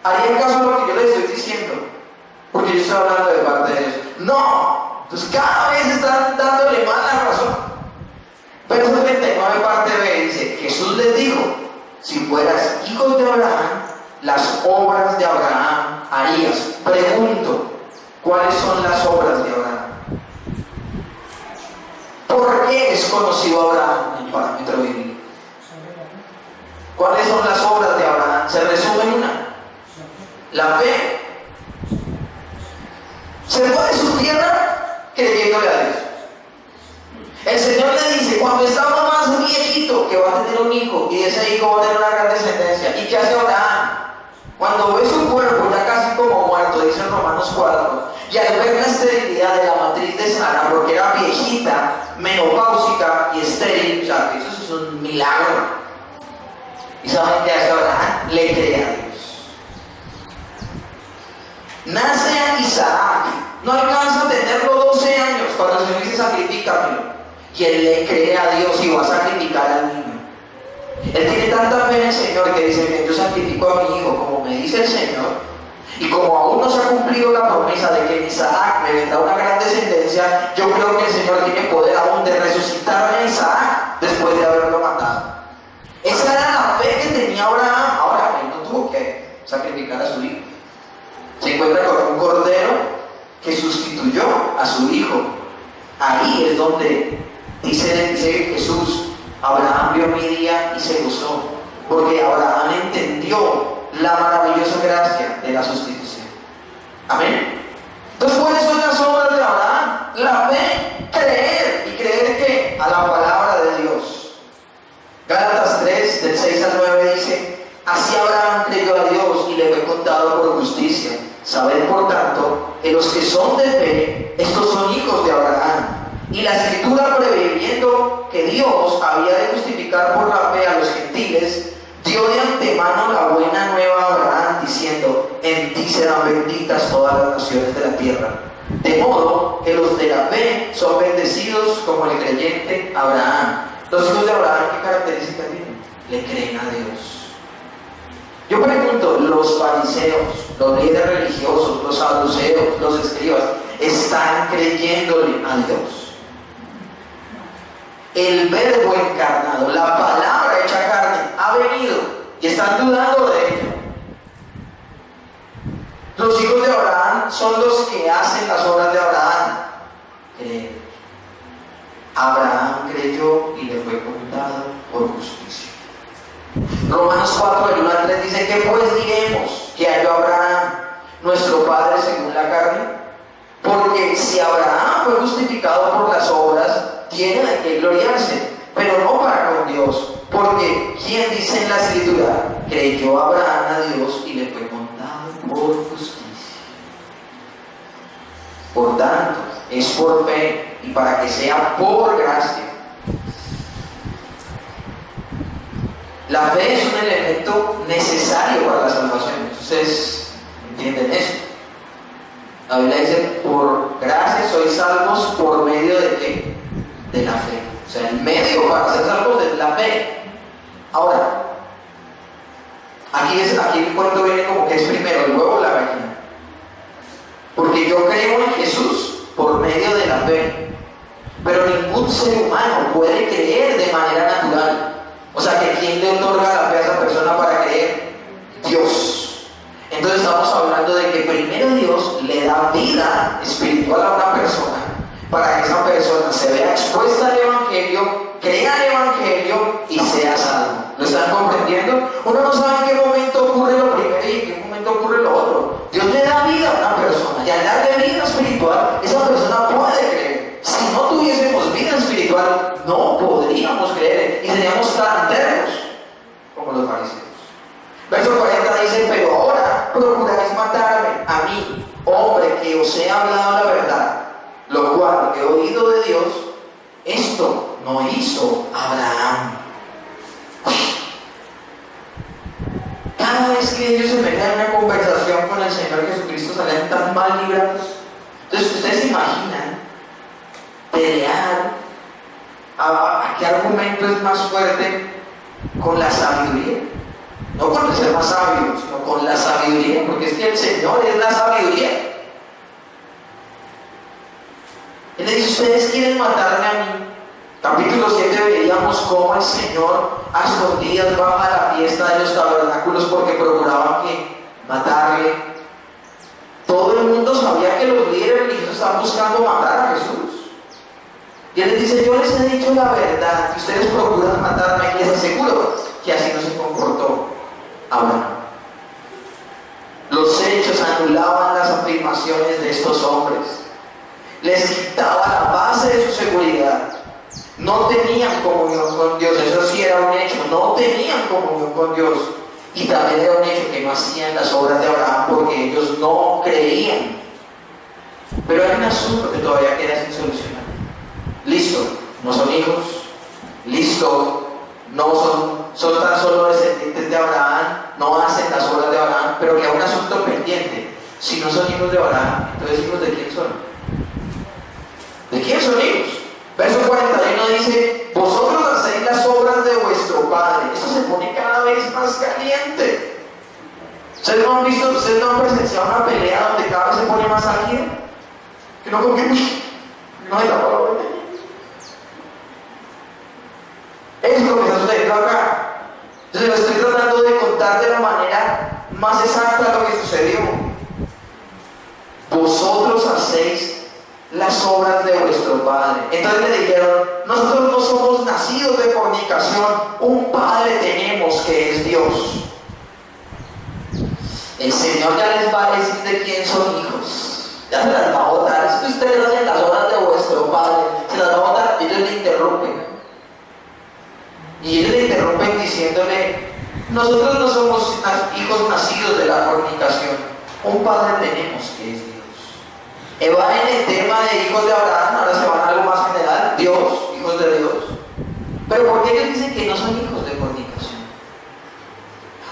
harían caso a lo que yo les estoy diciendo, porque yo estoy hablando de parte de Dios. No, entonces cada vez están dándole más la razón. Verso 39, parte B, dice: Jesús les dijo: si fueras hijos de Abraham, las obras de Abraham harías. Pregunto, ¿cuáles son las obras de Abraham? ¿Por qué es conocido Abraham en el parámetro bíblico? ¿Cuáles son las obras de Abraham? Se resume en una: la fe. Se fue de su tierra creyéndole a Dios. El Señor le dice, cuando estaba más viejito, que va a tener un hijo, y ese hijo va a tener una gran descendencia. ¿Y qué hace Abraham? Cuando ve su cuerpo ya casi como muerto, dice en Romanos 4, y al ver la esterilidad de la matriz de Sara, porque era viejita, menopáusica y estéril, o sea, eso es un milagro. ¿Y saben qué hace Abraham? Le cree a Dios. Nace a Isaac, no alcanza a tenerlo 12 años, cuando el Señor dice: sacrifícamelo. Y él le cree a Dios y va a sacrificar al niño. Él tiene tanta fe en el Señor que dice: bien, yo sacrifico a mi hijo como me dice el Señor, y como aún no se ha cumplido la promesa de que en Isaac me vendrá una gran descendencia, yo creo que el Señor tiene poder aún de resucitar a Isaac después de haberlo matado. Esa era la fe que tenía Abraham. Ahora, él no tuvo que sacrificar a su hijo. Se encuentra con un cordero que sustituyó a su hijo. Ahí es donde dice Jesús: Abraham vio mi día y se gozó, porque Abraham entendió la maravillosa gracia de la sustitución. Amén. Entonces, ¿cuáles son las obras de Abraham? La fe, creer. ¿Y creer qué? A la palabra de Dios. Gálatas 3, del 6 al 9 dice: así Abraham creyó a Dios y le fue contado por justicia. Sabed por tanto que los que son de fe, estos son hijos de Abraham. Y la Escritura, previendo que Dios había de justificar por la fe a los gentiles, dio de antemano la buena nueva a Abraham, diciendo: en ti serán benditas todas las naciones de la tierra. De modo que los de la fe son bendecidos como el creyente Abraham. Los hijos de Abraham, ¿qué características tienen? Le creen a Dios. Yo pregunto, los fariseos, los líderes religiosos, los saduceos, los escribas, ¿están creyéndole a Dios? El verbo encarnado, la palabra hecha carne, ha venido y están dudando de ello. Los hijos de Abraham son los que hacen las obras de Abraham. Abraham creyó y le fue contado por justicia. Romanos 4, del 1 al 3 dice: ¿qué pues diremos que halló Abraham, nuestro padre según la carne? Porque si Abraham fue justificado por las obras, tiene de qué gloriarse, pero no para con Dios. Porque ¿quién dice en la Escritura? Creyó Abraham a Dios y le fue contado por justicia. Por tanto, es por fe y para que sea por gracia. La fe es un elemento necesario para la salvación. ¿Ustedes entienden eso? La Biblia dice: por gracia sois salvos por medio de ¿qué? De la fe. O sea, el medio para ser salvos es la fe. Ahora, aquí el cuento viene como que es primero el huevo o la gallina. Porque yo creo en Jesús por medio de la fe. Pero ningún ser humano puede creer de manera natural. O sea, que ¿quién le otorga la fe a esa persona para creer? Dios. Entonces estamos hablando de que primero Dios le da vida espiritual a una persona para que esa persona se vea expuesta al Evangelio, crea el Evangelio y sea salvo. ¿Lo están comprendiendo? Uno no sabe en qué momento ocurre lo primero y en qué momento ocurre lo otro. Dios le da vida a una persona y al darle vida espiritual, esa persona puede creer. Si no tuviésemos vida espiritual, no podríamos creer y seríamos tan tercos como los fariseos. Verso 40 dice: pero ahora procuráis matarme a mí, hombre que os he hablado la verdad, lo cual he oído de Dios, esto no hizo Abraham. Cada vez que ellos se metían en una conversación con el Señor Jesucristo salían tan mal librados. Entonces, ustedes se imaginan pelear a qué argumento es más fuerte con la sabiduría. No con el ser más sabio, sino con la sabiduría, porque es que el Señor es la sabiduría. Él le dice: ustedes quieren matarme a mí. Capítulo 7 veíamos cómo el Señor a escondidas baja a la fiesta de los tabernáculos porque procuraban matarle. Todo el mundo sabía que los líderes religiosos estaban buscando matar a Jesús. Y Él les dice: yo les he dicho la verdad, que ustedes procuran matarme, y les aseguro que así no se comportó Abraham. Los hechos anulaban las afirmaciones de estos hombres. Les quitaba la base de su seguridad. No tenían comunión con Dios, eso sí era un hecho, no tenían comunión con Dios. Y también era un hecho que no hacían las obras de Abraham porque ellos no creían. Pero hay un asunto que todavía queda sin solucionar. Listo, no son hijos. Listo, no son tan solo descendientes de Abraham, no hacen las obras de Abraham, pero queda un asunto pendiente. Si no son hijos de Abraham, entonces ¿hijos de quién son? ¿De quién son hijos? Verso 41 dice: vosotros hacéis las obras de vuestro padre. Esto se pone cada vez más caliente. ¿Ustedes no han visto, ustedes no han presenciado una pelea donde cada vez se pone más álgida? Que no como que, no hay la palabra. Es lo que está sucediendo acá. Entonces lo estoy tratando de contar de la manera más exacta lo que sucedió. Vosotros hacéis las obras de vuestro padre. Entonces le dijeron: nosotros no somos nacidos de fornicación, un padre tenemos que es Dios. El Señor ya les va a decir de quién son hijos. Ya se las va a botar. Es que ustedes hacen las obras de vuestro padre, se las va a botar. Ellos le interrumpen. Y ellos le interrumpen diciéndole: nosotros no somos hijos nacidos de la fornicación, un padre tenemos que es Dios. Va en el tema de hijos de Abraham, ahora se van a algo más general: Dios, hijos de Dios. Pero ¿por qué ellos dicen que no son hijos de fornicación?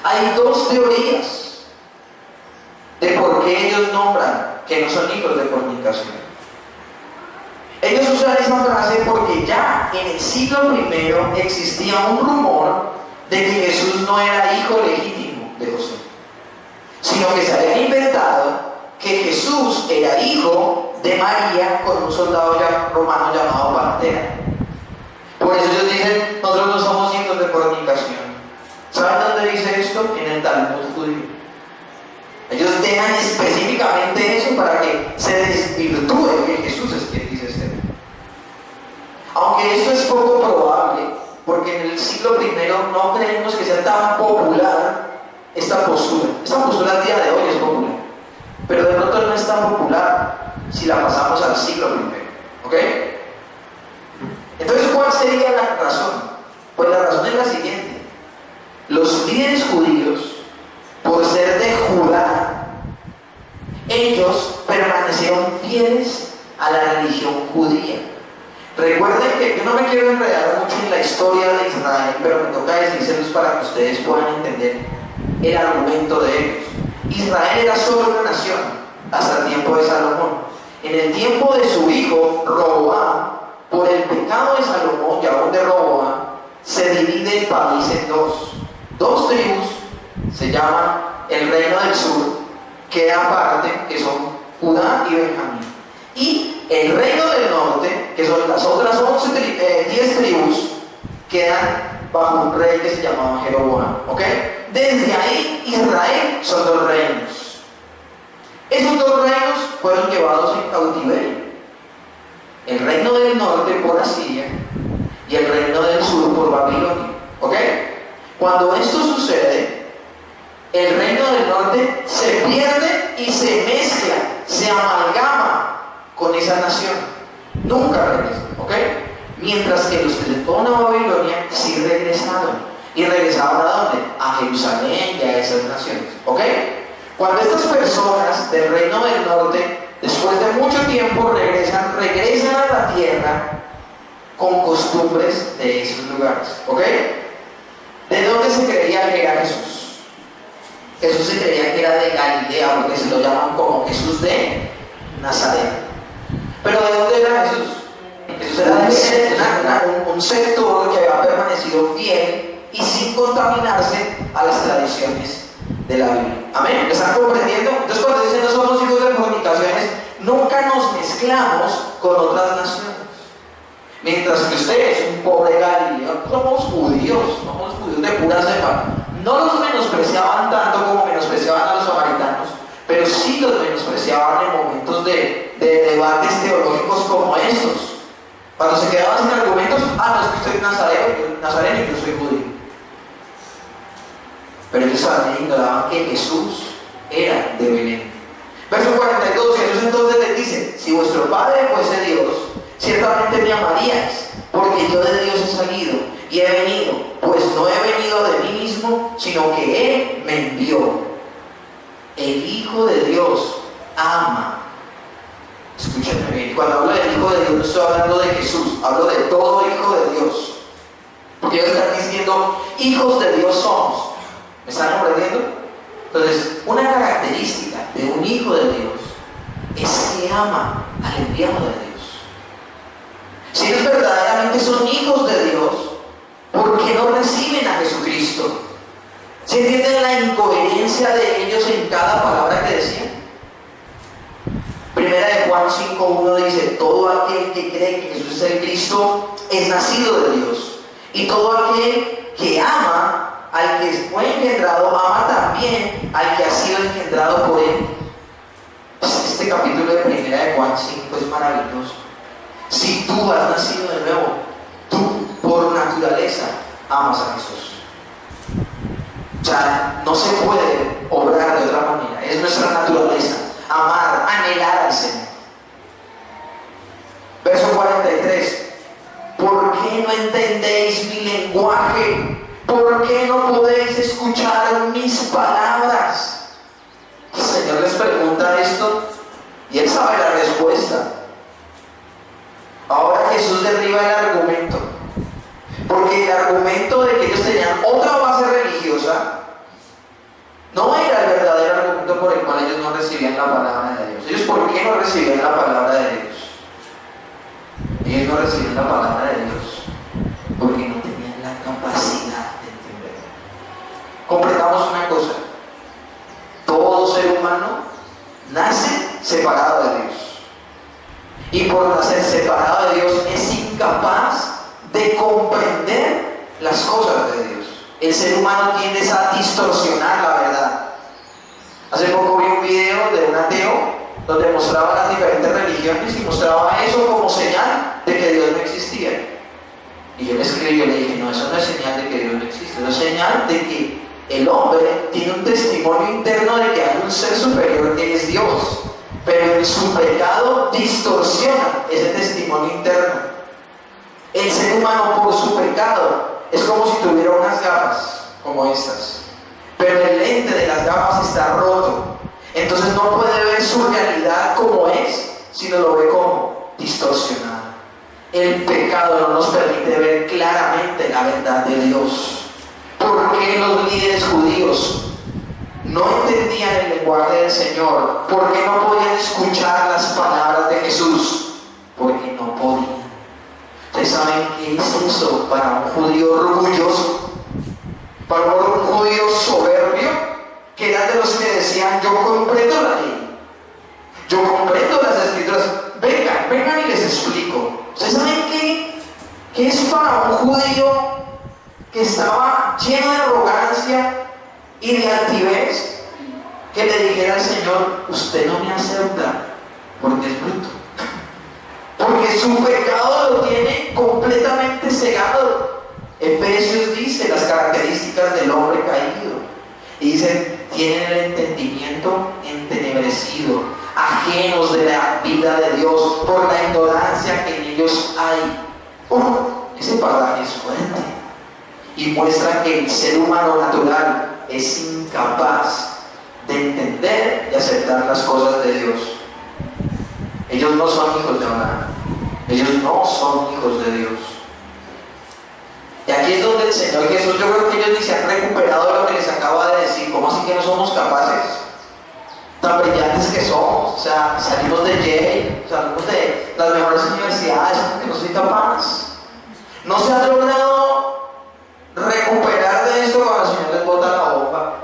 Hay dos teorías de por qué ellos nombran que no son hijos de fornicación. Ellos usan esa frase porque ya en el siglo I existía un rumor de que Jesús no era hijo legítimo de José, sino que se había inventado que Jesús era hijo de María con un soldado romano llamado Pantera. Por eso ellos dicen: nosotros no somos hijos de fornicación. ¿Saben dónde dice esto? En el Talmud judío. Ellos dejan específicamente eso para que se desvirtúe que Jesús es quien dice este. Aunque esto es poco probable, porque en el siglo I no creemos que sea tan popular esta postura. Esta postura al día de hoy es popular, pero de pronto no es tan popular si la pasamos al siglo I. ¿Ok? Entonces, ¿cuál sería la razón? Pues la razón es la siguiente: los líderes judíos, por ser de Judá, ellos permanecieron fieles a la religión judía. Recuerden que yo no me quiero enredar mucho en la historia de Israel, pero me toca decírselos para que ustedes puedan entender el argumento de ellos. Israel era solo una nación hasta el tiempo de Salomón. En el tiempo de su hijo Roboam, por el pecado de Salomón y aún de Roboam, se divide el país en dos tribus. Se llaman el reino del sur, queda aparte, que son Judá y Benjamín, y el reino del norte, que son las otras 10 tribus, quedan bajo un rey que se llamaba Jeroboam. ¿Ok? Desde ahí Israel son 2 reinos. Esos 2 reinos fueron llevados en cautiverio: el reino del norte por Asiria y el reino del sur por Babilonia. ¿Ok? Cuando esto sucede, el reino del norte se pierde y se mezcla, se amalgama con esa nación. Nunca regresan. ¿Ok? Mientras que los que se fueron a Babilonia sí regresaron. ¿Y regresaban a dónde? A Jerusalén y a esas naciones. ¿Ok? Cuando estas personas del reino del norte después de mucho tiempo regresan a la tierra con costumbres de esos lugares. ¿Ok? ¿De dónde se creía que era Jesús? Jesús se creía que era de Galilea, porque se lo llaman como Jesús de Nazaret. ¿Pero de dónde era Jesús? Jesús era de un sector que había permanecido fiel y sin contaminarse a las tradiciones de la Biblia. ¿Amén? ¿Me están comprendiendo? Entonces, cuando dicen no somos hijos de fornicaciones, nunca nos mezclamos con otras naciones. Mientras que usted es un pobre galileo, somos judíos de pura cepa. No los menospreciaban tanto como menospreciaban a los samaritanos, pero sí los menospreciaban en momentos de debates teológicos como estos. Cuando se quedaban sin argumentos, no, es que soy nazareno y yo soy judío. Pero ellos sabían, ignoraban que Jesús era de Belén. Verso 42, Jesús entonces les dice: si vuestro Padre fuese Dios, ciertamente me amaríais, porque yo de Dios he salido y he venido, pues no he venido de mí mismo, sino que Él me envió. El Hijo de Dios ama. Escúchenme bien, cuando hablo del Hijo de Dios no estoy hablando de Jesús, hablo de todo Hijo de Dios. Porque ellos están diciendo, hijos de Dios somos. ¿Me están comprendiendo? Entonces, una característica de un hijo de Dios es que ama al enviado de Dios. Si ellos verdaderamente son hijos de Dios, ¿por qué no reciben a Jesucristo? ¿Se entienden la incoherencia de ellos en cada palabra que decían? Primera de Juan 5:1 dice: todo aquel que cree que Jesús es el Cristo es nacido de Dios, y todo aquel que ama al que fue engendrado, ama también al que ha sido engendrado por Él. Este capítulo de Primera de Juan 5 es maravilloso. Si tú has nacido de nuevo, tú por naturaleza amas a Jesús. O sea, no se puede obrar de otra manera. Es nuestra naturaleza, amar, anhelar al Señor. Verso 43. ¿Por qué no entendéis mi lenguaje? ¿Por qué no podéis escuchar mis palabras? El Señor les pregunta esto y Él sabe la respuesta. Ahora Jesús derriba el argumento, porque el argumento de que ellos tenían otra base religiosa no era el verdadero argumento por el cual ellos no recibían la palabra de Dios. ¿Ellos por qué no recibían la palabra de Dios? Ellos no recibían la palabra de Dios porque no tenían la capacidad de entender. Comprendamos una cosa: todo ser humano nace separado de Dios, y por nacer separado de Dios es incapaz de comprender las cosas de Dios. El ser humano tiende a distorsionar la verdad. Hace poco vi un video de un ateo donde mostraba las diferentes religiones y mostraba eso como señal de que Dios no existía. Y yo le escribí y le dije: no, eso no es señal de que Dios no existe, eso es señal de que el hombre tiene un testimonio interno de que hay un ser superior que es Dios, pero en su pecado distorsiona ese testimonio interno. El ser humano, por su pecado, es como si tuviera unas gafas como estas, pero el lente de las gafas está roto, entonces no puede ver su realidad como es, sino lo ve como distorsionado. El pecado no nos permite ver claramente la verdad de Dios. ¿Por qué los líderes judíos no entendían el lenguaje del Señor? ¿Por qué no podían escuchar las palabras de Jesús? Porque no podían. ¿Ustedes saben qué es eso para un judío orgulloso? Para un judío soberbio, que eran de los que decían: yo comprendo la ley, yo comprendo las escrituras, vengan y les explico. ¿Ustedes saben qué es para un judío que estaba lleno de arrogancia y de altivez, que le dijera al Señor: usted no me acepta porque es bruto, porque su pecado lo tiene completamente cegado? Efesios dice las características del hombre caído, y dice: tienen el entendimiento entenebrecido, ajenos de la vida de Dios por la ignorancia que en ellos hay. Ese pasaje es fuerte y muestra que el ser humano natural es incapaz de entender y aceptar las cosas de Dios. Ellos no son hijos de Abraham. Ellos no son hijos de Dios. Y aquí es donde el Señor Jesús, yo creo que ellos ni se han recuperado de lo que les acaba de decir. ¿Cómo así que no somos capaces? Tan brillantes que somos. O sea, salimos de Yale, salimos de las mejores universidades, porque no soy capaz. No se ha logrado recuperar de esto cuando el Señor les bota la bomba.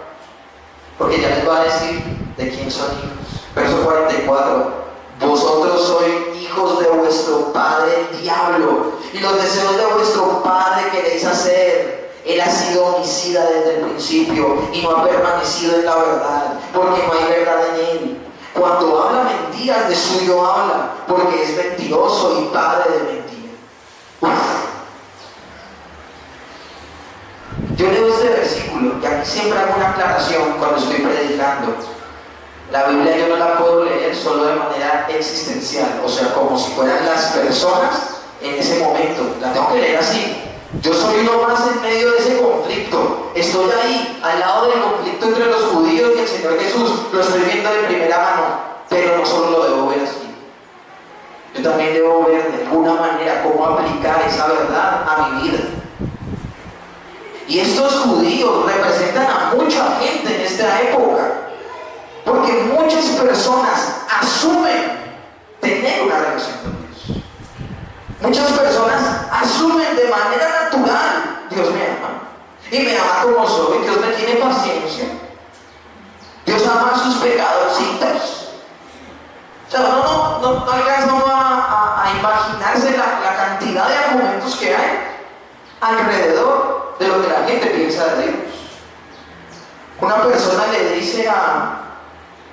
Porque ya les va a decir de quién son hijos. Verso 44. Vosotros sois hijos de vuestro padre el diablo, y los deseos de vuestro padre queréis hacer. Él ha sido homicida desde el principio y no ha permanecido en la verdad, porque no hay verdad en él. Cuando habla mentiras, de suyo habla, porque es mentiroso y padre de mentira. Yo leo este versículo y aquí siempre hago una aclaración cuando estoy predicando. La Biblia yo no la puedo leer solo de manera existencial, o sea, como si fueran las personas en ese momento. La tengo que leer así. Yo soy uno más en medio de ese conflicto. Estoy ahí, al lado del conflicto entre los judíos y el Señor Jesús. Lo estoy viendo de primera mano, pero no solo lo debo ver así. Yo también debo ver de alguna manera cómo aplicar esa verdad a mi vida. Y estos judíos representan a mucha gente en esta época. Porque muchas personas asumen tener una relación con Dios. Muchas personas asumen de manera natural: Dios me ama. Y me ama como soy. Dios me tiene paciencia. Dios ama a sus pecadorcitos. O sea, no alcanza a imaginarse la cantidad de argumentos que hay alrededor de lo que la gente piensa de Dios. Una persona le dice a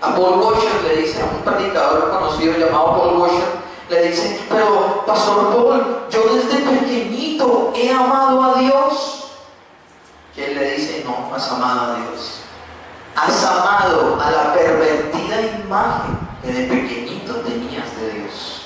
Paul Washer, le dice a un predicador conocido llamado Paul Washer, le dice: pero Pastor Paul, yo desde pequeñito he amado a Dios. Y él le dice: no, has amado a Dios. Has amado a la pervertida imagen que de pequeñito tenías de Dios.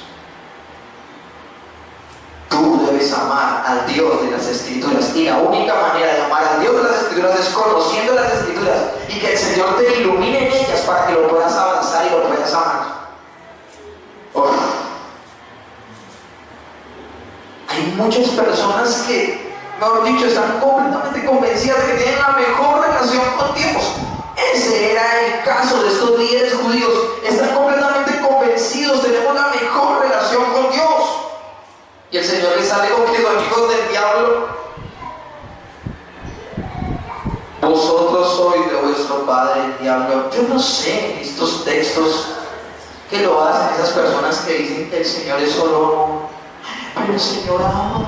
Tú debes amar al Dios de las Escrituras, y la única manera de amar al Dios de las Escrituras es conociendo las Escrituras y que el Señor te ilumine en ellas para que lo puedas abrazar y lo puedas amar. Hay muchas personas que, mejor dicho, están completamente convencidas de que tienen la mejor relación con Dios. Ese era el caso de estos líderes judíos. Están completamente convencidos: tenemos la mejor relación con Dios. Y el Señor les sale con que son hijos del diablo. Vosotros sois de vuestro padre el diablo. Yo no sé estos textos que lo hacen esas personas que dicen que el Señor es solo. Pero el Señor ama.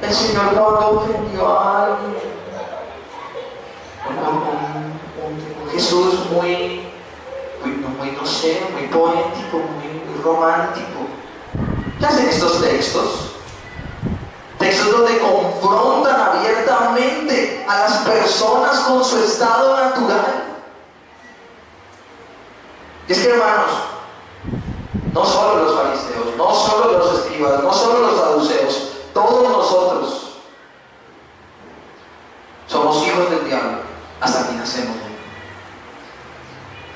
El Señor cuando ofendió a alguien. Un Jesús muy no sé, muy poético, muy romántico. ¿Qué hacen estos textos? Textos donde confrontan abiertamente a las personas con su estado natural. Y es que, hermanos, no solo los fariseos, no solo los escribas, no solo los saduceos, todos nosotros somos hijos del diablo hasta que nacemos.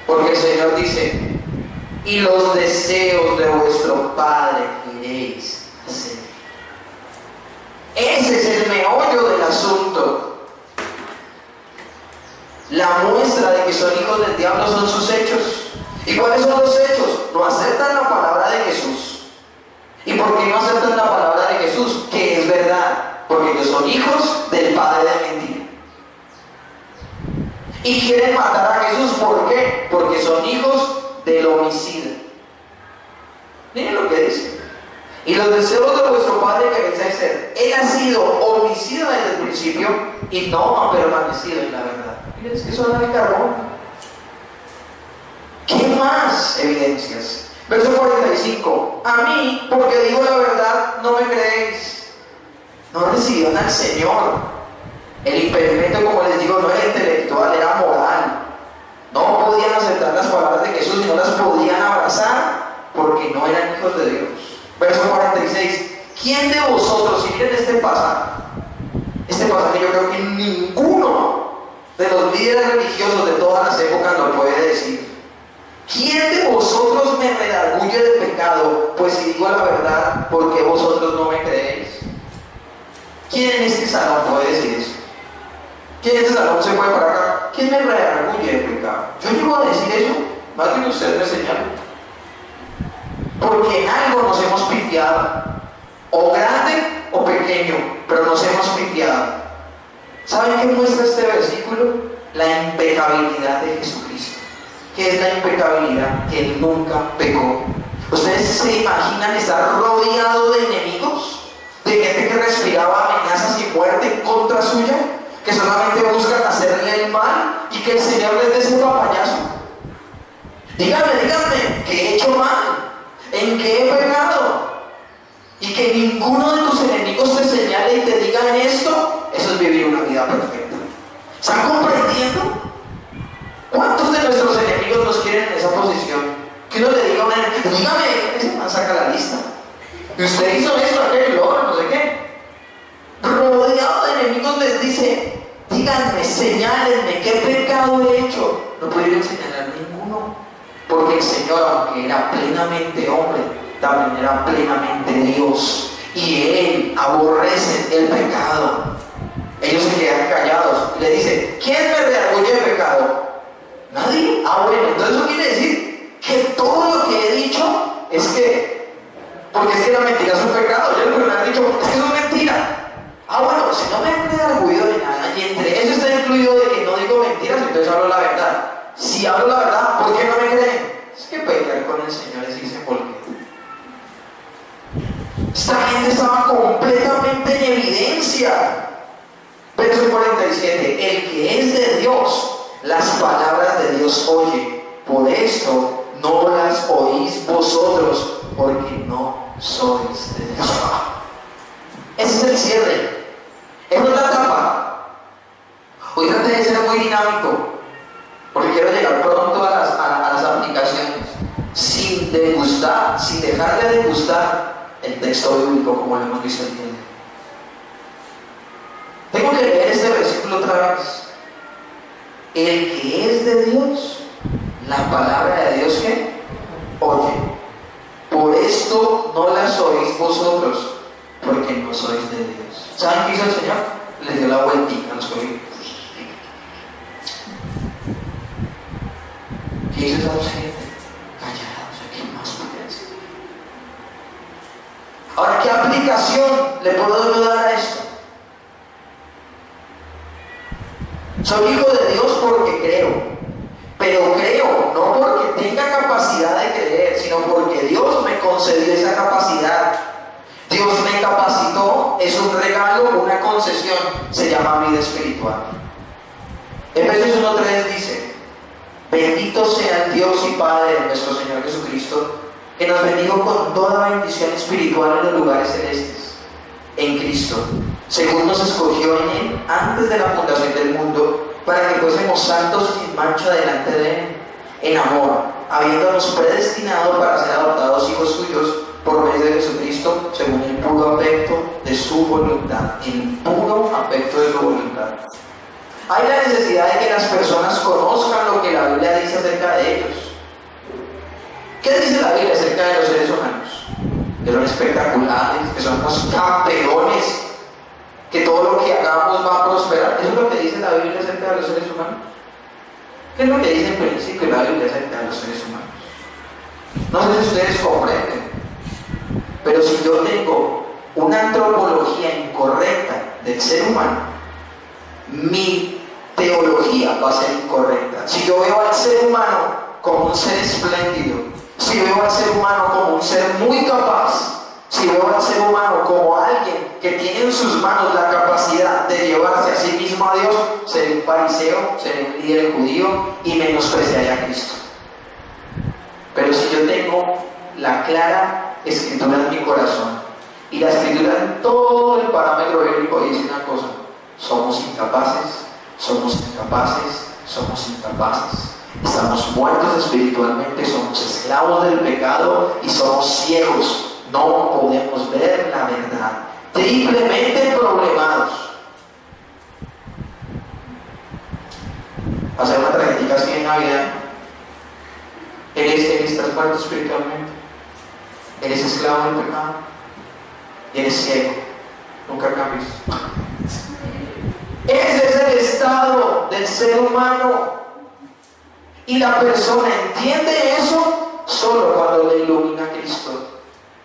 Porque el Señor dice: y los deseos de vuestro padre queréis hacer. Ese es el meollo del asunto. La muestra de que son hijos del diablo son sus hechos. ¿Y cuáles son los hechos? No aceptan la palabra de Jesús. ¿Y por qué no aceptan la palabra de Jesús? Que es verdad. Porque ellos son hijos del padre de mentira. Y quieren matar a Jesús. ¿Por qué? Porque son hijos del homicida. Miren lo que dice: y los deseos de vuestro padre queréis hacer. Él ha sido homicida desde el principio y no ha permanecido en la verdad. Miren, es que suena de carbón. ¿Qué más evidencias? Verso 45: a mí, porque digo la verdad, no me creéis. No recibieron al Señor. El impedimento, como les digo, no era intelectual, era moral. No podían aceptar las palabras de Jesús y no las podían abrazar porque no eran hijos de Dios. Verso 46: ¿quién de vosotros, si miren este pasaje yo creo que ninguno de los líderes religiosos de todas las épocas lo puede decir? ¿Quién de vosotros me redarguye de pecado? Pues si digo la verdad, ¿por qué vosotros no me creéis? ¿Quién en este salón puede decir eso? ¿Quién en este salón se puede para acá? ¿Quién me redarguye de pecado? Yo llego a decir eso, más bien ustedes me señalan. Porque en algo nos hemos pifiado, o grande o pequeño, pero nos hemos pifiado. ¿Saben qué muestra este versículo? La impecabilidad de Jesucristo. ¿Qué es la impecabilidad? Que Él nunca pecó. ¿Ustedes se imaginan estar rodeado de enemigos? De gente que respiraba amenazas y muerte en contra suya, que solamente buscan hacerle el mal y que el Señor les dé ese papayazo. Díganme, ¿qué he hecho mal? ¿En qué he pecado? Y que ninguno de tus enemigos te señale y te digan esto, eso es vivir una vida perfecta. ¿Están comprendiendo? ¿Cuántos de nuestros enemigos nos quieren en esa posición? Que uno le diga a un enemigo, dígame, ese man saca la lista. Y usted hizo esto, aquel, lo otro, no sé qué. Rodeado de enemigos les dice, díganme, señálenme, ¿qué pecado he hecho? No pudieron señalar ninguno. Porque el Señor, aunque era plenamente hombre, también era plenamente Dios. Y Él aborrece el pecado. Ellos se quedan callados. Y le dice, ¿quién me redarguye de pecado? Nadie. Bueno, entonces eso quiere decir que todo lo que he dicho es que, porque es que la mentira es un pecado. Yo lo que me han dicho es que eso es mentira. Bueno, si no me han redarguido de nada, y entre eso está incluido de que no digo mentiras, entonces hablo la verdad. Si hablo la verdad, ¿por qué no me creen? Es que pecar con el Señor es irse por qué. Esta gente estaba completamente en evidencia. Verso 47. El que es de Dios, las palabras de Dios oye. Por esto no las oís vosotros, porque no sois de Dios. Ese es el cierre. Esa es la tapa. Hoy traté de ser muy dinámico, porque quiero llegar pronto a las aplicaciones, sin degustar, sin dejar de degustar el texto bíblico como lo hemos visto el día de hoy. Tengo que leer este versículo otra vez. El que es de Dios, la palabra de Dios que oye. Por esto no las oís vosotros, porque no sois de Dios. ¿Saben qué hizo el Señor? Les dio la vueltita a los oídos. ¿Qué hizo esa gente? Callados, ¿qué más puede decir? Ahora, ¿qué aplicación le puedo yo dar a esto? Soy hijo de Dios porque creo, pero creo no porque tenga capacidad de creer, sino porque Dios me concedió esa capacidad. Dios me capacitó, es un regalo, una concesión, se llama vida espiritual. Efesios 1:3 dice: bendito sea el Dios y Padre de nuestro Señor Jesucristo, que nos bendijo con toda bendición espiritual en los lugares celestes, en Cristo, según nos escogió en Él antes de la fundación del mundo, para que fuésemos santos sin mancha delante de Él, en amor, habiéndonos predestinado para ser adoptados hijos suyos por medio de Jesucristo, según el puro afecto de su voluntad. El puro afecto de su voluntad. Hay la necesidad de que las personas conozcan lo que la Biblia dice acerca de ellos. ¿Qué dice la Biblia acerca de los seres humanos? Que son espectaculares, que somos campeones, que todo lo que hagamos va a prosperar. ¿Eso es lo que dice la Biblia acerca de los seres humanos? ¿Qué es lo que dice en principio la Biblia acerca de los seres humanos? No sé si ustedes comprenden, pero si yo tengo una antropología incorrecta del ser humano, mi teología va a ser incorrecta. Si yo veo al ser humano como un ser espléndido, si veo al ser humano como un ser muy capaz, si veo al ser humano como alguien que tiene en sus manos la capacidad de llevarse a sí mismo a Dios, seré un fariseo, seré un líder judío y menospreciaré a Cristo. Pero si yo tengo la clara escritura en mi corazón, y la escritura en todo el parámetro bíblico dice una cosa: somos incapaces, somos incapaces, somos incapaces. Estamos muertos espiritualmente, somos esclavos del pecado y somos ciegos. No podemos ver la verdad. Triplemente problemados. Hacer una tarjetita así en Navidad. estás muerto espiritualmente, eres esclavo del pecado y eres ciego, nunca cambies. Ese es el estado del ser humano, y la persona entiende eso solo cuando le ilumina a Cristo.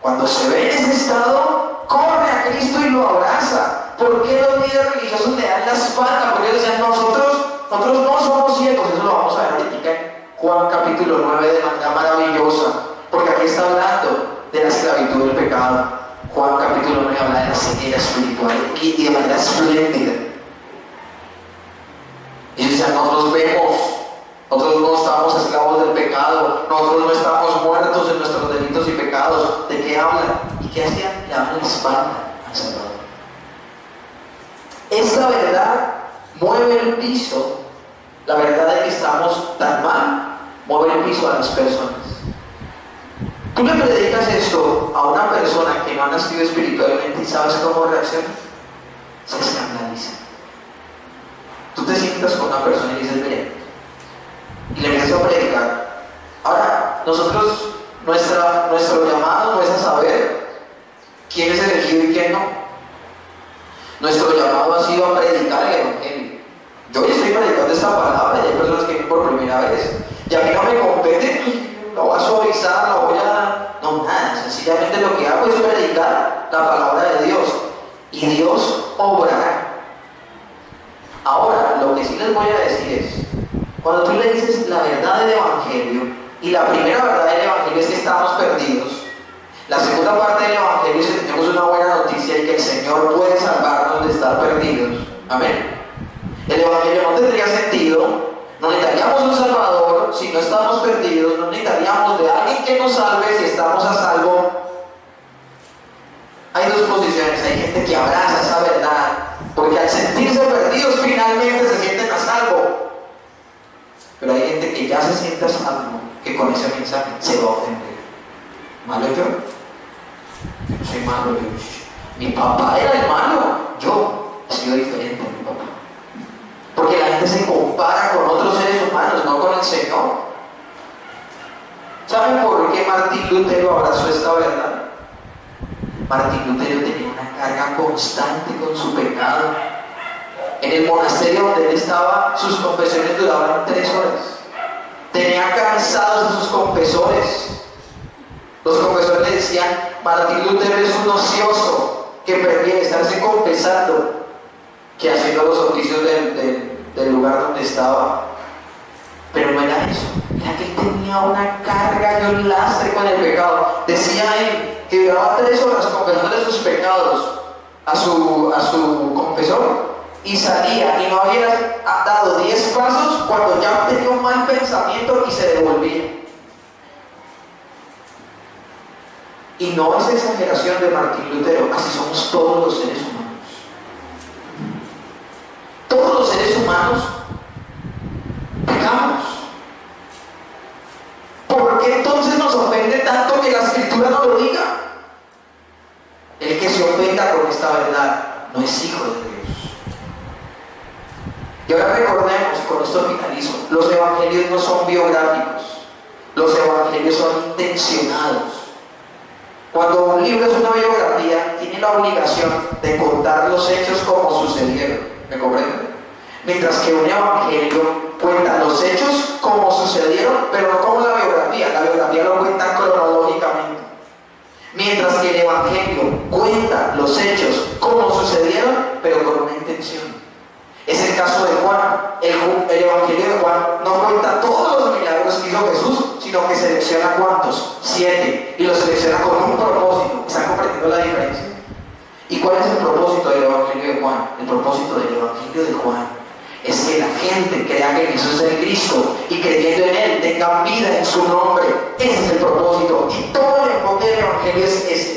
Cuando se ve en ese estado, corre a Cristo y lo abraza. ¿Por qué los líderes religiosos le dan la espalda? Porque ellos decían, nosotros no somos ciegos. Eso lo vamos a ver ahorita en Juan capítulo 9 de manera maravillosa, porque aquí está hablando de la esclavitud del pecado. Juan capítulo 9 habla de la ceguera espiritual y de manera espléndida. Ellos decían, nosotros vemos, nosotros no estamos esclavos del pecado, nosotros no estamos muertos en nuestros delitos y pecados. ¿De qué hablan? ¿Y qué hacían? Le daban la espalda al Salvador. Esta verdad mueve el piso, la verdad de que estamos tan mal, mueve el piso a las personas. Tú le predicas esto a una persona que no ha nacido espiritualmente y sabes cómo reacciona, se escandaliza. Tú te sientas con una persona y dices, mire, y le empiezas a predicar. Ahora, nosotros, nuestro llamado no es a saber quién es elegido y quién no. Nuestro llamado ha sido a predicar el Evangelio. Yo hoy estoy predicando esta palabra y hay personas que vienen por primera vez. Y a mí no me compete, la voy a suavizar, la voy a... No, nada, sencillamente lo que hago es predicar la palabra de Dios. Y Dios obrará. Ahora, lo que sí les voy a decir es, cuando tú le dices la verdad del Evangelio, y la primera verdad del Evangelio es que estamos perdidos, la segunda parte del Evangelio es que tenemos una buena noticia y que el Señor puede salvarnos de estar perdidos. Amén. El Evangelio no tendría sentido, no necesitaríamos un Salvador si no estamos perdidos, no necesitaríamos de alguien que nos salve si estamos a salvo. Hay dos posiciones, hay gente que abraza esa verdad, porque al sentirse perdidos finalmente se sienten a salvo. Pero hay gente que ya se siente a salvo, que con ese mensaje se va a ofender. ¿Malo yo? Yo no soy malo, mi papá era el malo, yo he sido diferente a mi papá. Porque la gente se compara con otros seres humanos, no con el Señor. ¿Saben por qué Martín Lutero abrazó esta verdad? Martín Lutero tenía una carga constante con su pecado. En el monasterio donde él estaba, sus confesiones duraban 3 horas. Tenía cansados a sus confesores. Los confesores le decían, Martín Lutero es un ocioso que prefiere estarse confesando que haciendo los oficios del lugar donde estaba. Pero no era eso, era que él tenía una carga y un lastre con el pecado. Decía él que duraba 3 horas confesándole sus pecados a su confesor y salía y no había dado 10 pasos cuando ya tenía un mal pensamiento y se devolvía. Y no es exageración de Martín Lutero, así somos todos los seres humanos. Todos los seres humanos pecamos. ¿Por qué entonces nos ofende tanto que la Escritura no lo diga? El que se ofenda con esta verdad no es hijo de Dios. Y ahora recordemos, con esto finalizo, los evangelios no son biográficos, los evangelios son intencionados. Cuando un libro es una biografía, tiene la obligación de contar los hechos como sucedieron. ¿Me comprenden? Mientras que un evangelio cuenta los hechos como sucedieron, pero no como la biografía. La biografía lo cuenta cronológicamente. Mientras que el evangelio cuenta los hechos como sucedieron, pero con una intención. Es el caso de Juan. El evangelio de Juan no cuenta todos los milagros que hizo Jesús, sino que selecciona ¿cuántos? 7. Y los selecciona con un propósito. ¿Están comprendiendo la diferencia? ¿Y cuál es el propósito del evangelio de Juan? El propósito del evangelio de Juan es que la gente crea que Jesús es el Cristo y creyendo en Él tengan vida en su nombre. Ese es el propósito. Y todo el enfoque del evangelio es ese.